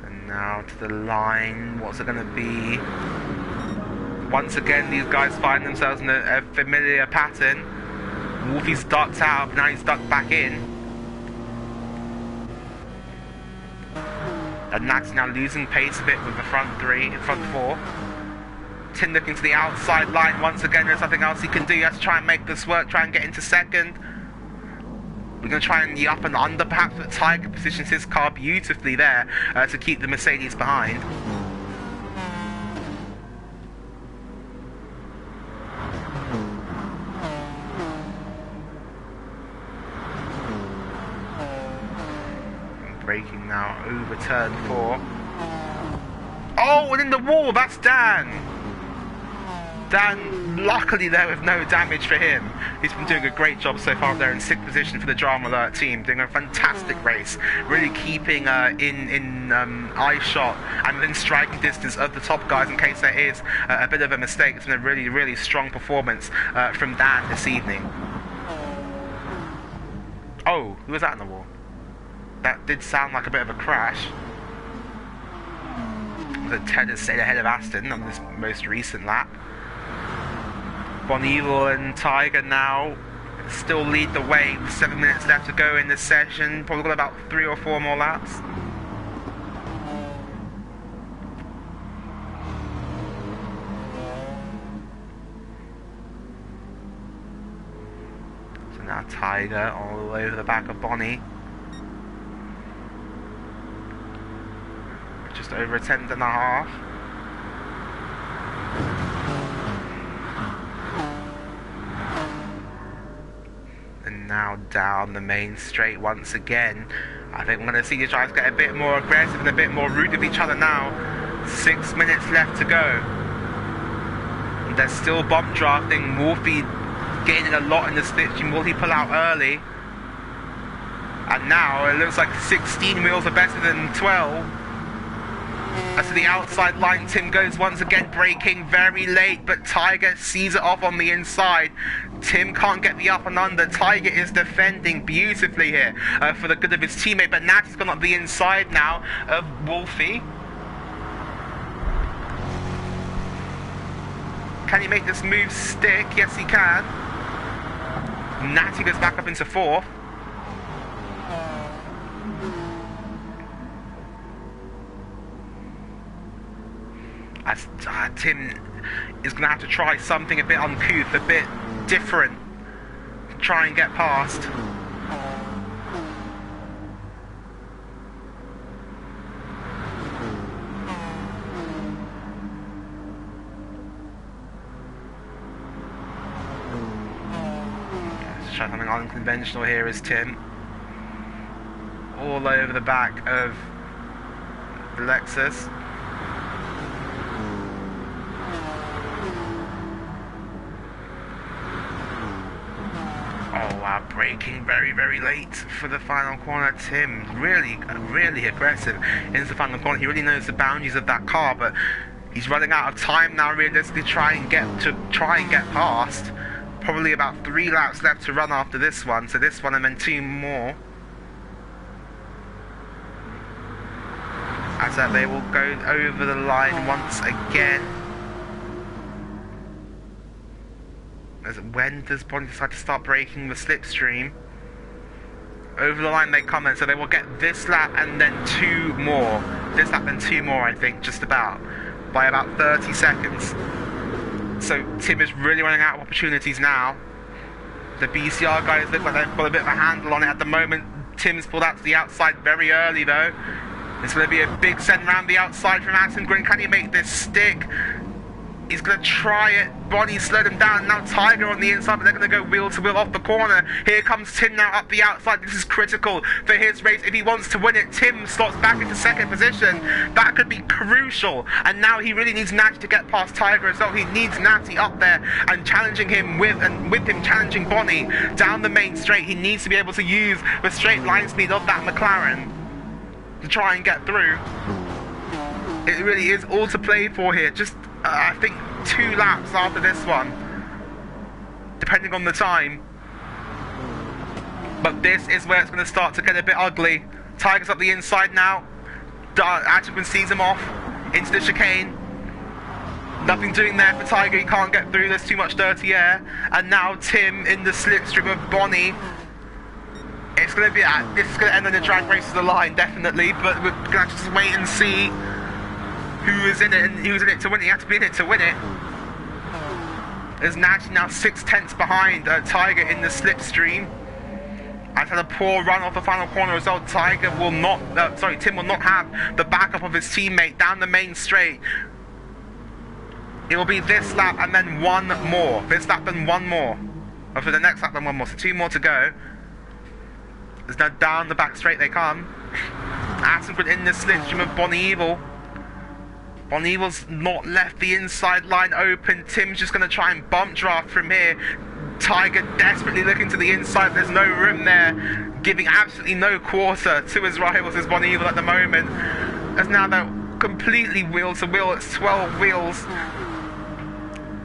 So now to the line, what's it going to be? Once again, these guys find themselves in a familiar pattern. Wolfie's ducked out, now he's ducked back in. And Nat's now losing pace a bit with the front 4. Tim looking to the outside line once again. There's nothing else he can do. He has to try and make this work, try and get into 2nd. We're going to try and the up and under perhaps, but Tiger positions his car beautifully there to keep the Mercedes behind. Braking now over turn 4. Oh, and in the wall, that's Dan. Dan, luckily there with no damage for him. He's been doing a great job so far there in 6th position for the Drama Alert team, doing a fantastic race, really keeping in eye shot and within striking distance of the top guys in case there is a bit of a mistake. It's been a really, really strong performance from Dan this evening. Oh, who was that in the wall? That did sound like a bit of a crash. That Ted has stayed ahead of Aston on this most recent lap. Bonnie Evil and Tiger now still lead the way with 7 minutes left to go in this session. Probably got about 3 or 4 more laps. Tiger all over the back of Bonnie. Just over a tenth and a half. And now down the main straight once again. I think we're going to see these guys get a bit more aggressive and a bit more rude with each other now. 6 minutes left to go. They're still bump drafting. Wolfie gaining a lot in the slipstream. Will he pull out early? And now it looks like 16 wheels are better than 12. As to the outside line, Tim goes once again, braking very late, but Tiger sees it off on the inside. Tim can't get the up and under. Tiger is defending beautifully here for the good of his teammate, but Nat's gone up the inside now of Wolfie. Can he make this move stick? Yes, he can. Natty goes back up into fourth. As Tim is going to have to try something a bit uncouth, a bit different, to try and get past. Let's try something unconventional here as Tim. All over the back of the Lexus. Oh wow, braking very, very late for the final corner. Tim really aggressive into the final corner. He really knows the boundaries of that car, but he's running out of time now realistically to try and get past. Probably about 3 laps left to run after this one, so this one and then 2 more. As that they will go over the line once again. When does Bonnie decide to start braking the slipstream? Over the line they come in, so they will get this lap and then 2 more. This lap and 2 more, I think, just about. By about 30 seconds. So Tim is really running out of opportunities now. The BCR guys look like they've got a bit of a handle on it at the moment. Tim's pulled out to the outside very early though. It's going to be a big send round the outside from Attingren. Can he make this stick? He's going to try it. Bonnie slowed him down. Now Tiger on the inside, but they're going to go wheel to wheel off the corner. Here comes Tim now up the outside. This is critical for his race. If he wants to win it, Tim slots back into second position. That could be crucial. And now he really needs Natty to get past Tiger as well. He needs Natty up there and challenging him with him challenging Bonnie down the main straight. He needs to be able to use the straight line speed of that McLaren to try and get through. It really is all to play for here. Just I think 2 laps after this one, depending on the time. But this is where it's going to start to get a bit ugly. Tiger's up the inside now. Attingren sees him off into the chicane. Nothing doing there for Tiger. He can't get through. There's too much dirty air. And now Tim in the slipstream of Bonnie. It's going to be this is going to end on the drag race to the line, definitely. But we're going to have to just wait and see who is in it and who's in it to win it. You have to be in it to win it. There's Natty now 6/10 behind Tiger in the slipstream. I've had a poor run off the final corner as well. Tim will not have the backup of his teammate down the main straight. It will be this lap and then 1 more. This lap and 1 more. Or for the next lap and 1 more. So 2 more to go. There's now down the back straight they come. Attingren in the slipstream of Bonnie Evil. Bonnie Evil's not left the inside line open. Tim's just going to try and bump draft from here. Tiger desperately looking to the inside. There's no room there. Giving absolutely no quarter to his rivals as Bonnie Evil at the moment. As now they're completely wheel to wheel. It's 12 wheels.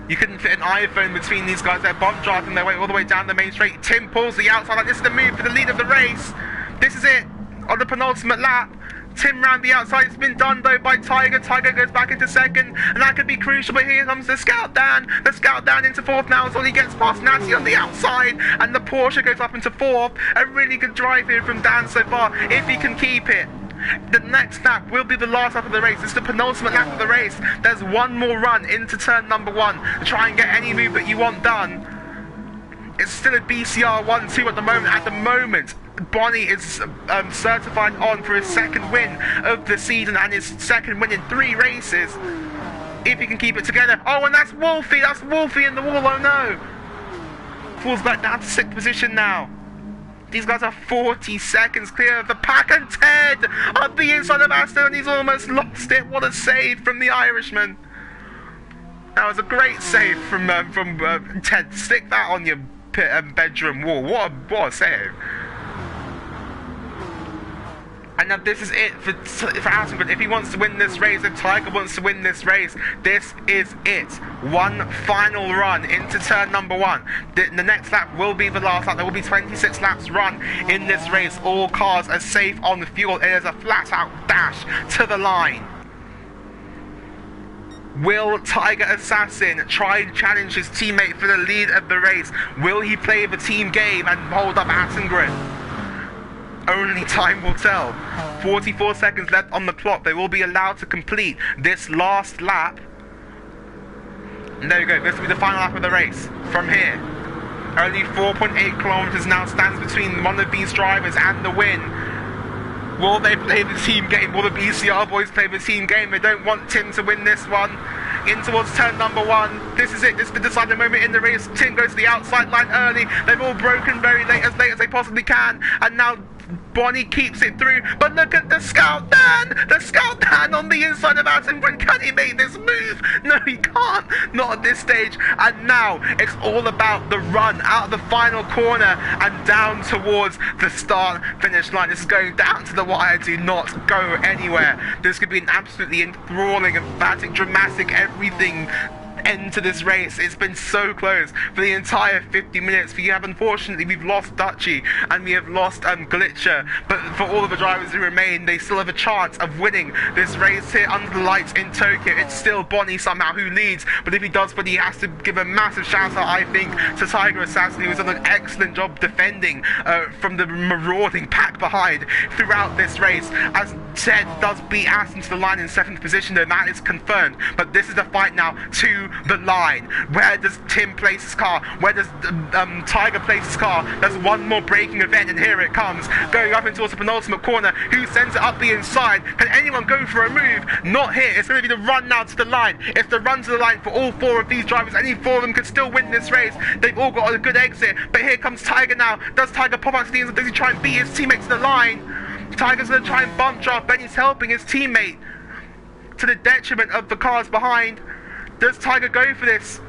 You couldn't fit an iPhone between these guys. They're bump drafting their way all the way down the main straight. Tim pulls the outside. Like, this is the move for the lead of the race. This is it. On the penultimate lap. Tim round the outside. It's been done though by Tiger. Tiger goes back into second, and that could be crucial. But here comes the Scout Dan. The Scout Dan into fourth now as well. He gets past Natty on the outside, and the Porsche goes up into fourth. A really good drive here from Dan so far, if he can keep it. The next lap will be the last lap of the race. It's the penultimate lap of the race. There's 1 more run into turn number 1 to try and get any move that you want done. It's still a BCR 1-2 at the moment. At the moment, Bonnie is certified on for his second win of the season and his second win in 3 races. If he can keep it together. Oh, and that's Wolfie in the wall. Oh no. Falls back down to 6th position now. These guys are 40 seconds clear of the pack, and Ted on the inside of Aston, and he's almost lost it. What a save from the Irishman. That was a great save from Ted. Stick that on your bedroom wall. What a save. And now this is it for Aston. If he wants to win this race, if Tiger wants to win this race, this is it. One final run into turn number 1. The next lap will be the last lap. There will be 26 laps run in this race. All cars are safe on the fuel. It is a flat-out dash to the line. Will Tiger Assassin try and challenge his teammate for the lead of the race? Will he play the team game and hold up Attengren? Only time will tell. 44 seconds left on the clock. They will be allowed to complete this last lap. And there you go. This will be the final lap of the race. From here, only 4.8 kilometers now stands between one of these drivers and the win. Will they play the team game? Will the BCR boys play the team game? They don't want Tim to win this one. In towards turn number 1. This is it. This is the deciding moment in the race. Tim goes to the outside line early. They've all broken very late as they possibly can. And now Bonnie keeps it through. But look at the Scout Dan! The Scout Dan on the inside of Attengren. Can he make this move? No, he can't. Not at this stage. And now it's all about the run out of the final corner and down towards the start-finish line. This is going down to the wire. Do not go anywhere. This could be an absolutely enthralling, emphatic, dramatic, everything end to this race. It's been so close for the entire 50 minutes. Unfortunately, we've lost Dutchy and we have lost Glitcher, but for all of the drivers who remain, they still have a chance of winning this race here under the lights in Tokyo. It's still Bonnie somehow who leads, but if he does, but he has to give a massive shout out, I think, to Tiger Assassin, who has done an excellent job defending from the marauding pack behind throughout this race, as Ted does beat Aston to the line in 7th position, though that is confirmed. But this is the fight now to the line. Where does Tim place his car? Where does Tiger place his car? There's one more braking event, and here it comes, going up into the penultimate corner. Who sends it up the inside? Can anyone go for a move? Not here. It's going to be the run now to the line. It's the run to the line for all 4 of these drivers. Any 4 of them could still win this race. They've all got a good exit, but here comes Tiger now. Does Tiger pop out to the inside? Does he try and beat his teammate to the line? Tiger's going to try and bump draft. Benny's helping his teammate to the detriment of the cars behind. Does Tiger go for this?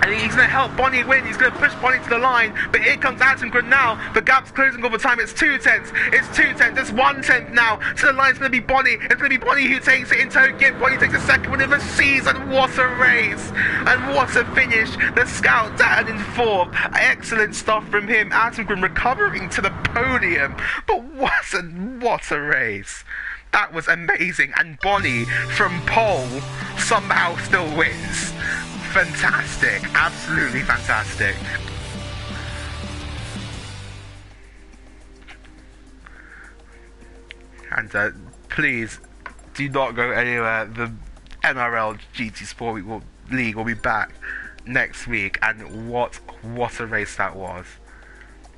And he's going to help Bonnie win. He's going to push Bonnie to the line. But here comes Attengren now. The gap's closing all the time. It's 2 tenths. It's 2 tenths. It's 1 tenth now. So the line's going to be Bonnie. It's going to be Bonnie who takes it in Tokyo. Bonnie takes the second win of the season. What a race. And what a finish. The Scout Dan in 4th. Excellent stuff from him. Attengren recovering to the podium. But what a race. That was amazing. And Bonnie from pole somehow still wins. Fantastic. Absolutely fantastic. And please do not go anywhere. The NRL GT Sport League will be back next week. And what a race that was.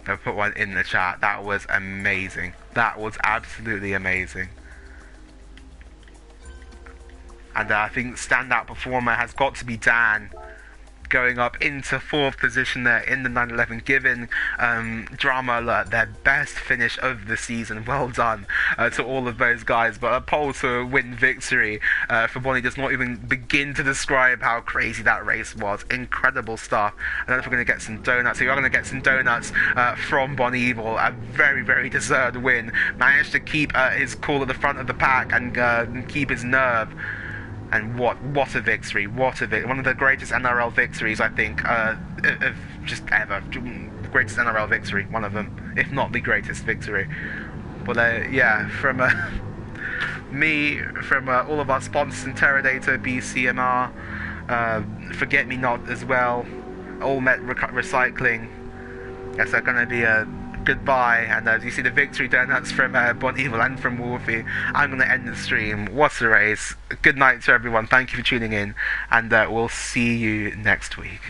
I put one in the chat. That was amazing. That was absolutely amazing. And I think standout performer has got to be Dan, going up into 4th position there in the 911, giving Drama Alert their best finish of the season. Well done to all of those guys. But a pole to win victory for Bonnie does not even begin to describe how crazy that race was. Incredible stuff. I don't know if we're going to get some donuts. So we are going to get some donuts from Bonnie Evil. A very, very deserved win. Managed to keep his cool at the front of the pack and keep his nerve. And what a victory, what a victory. One of the greatest NRL victories, I think, of just ever. The greatest NRL victory, one of them, if not the greatest victory. But yeah, from me, from all of our sponsors, Interrodata, BCMR, Forget Me Not as well, All Met Recycling. Yes, they're going to be a goodbye, and as you see the victory donuts from Bon Evil and from Wolfie, I'm going to end the stream. What a race. Good night to everyone. Thank you for tuning in, and we'll see you next week.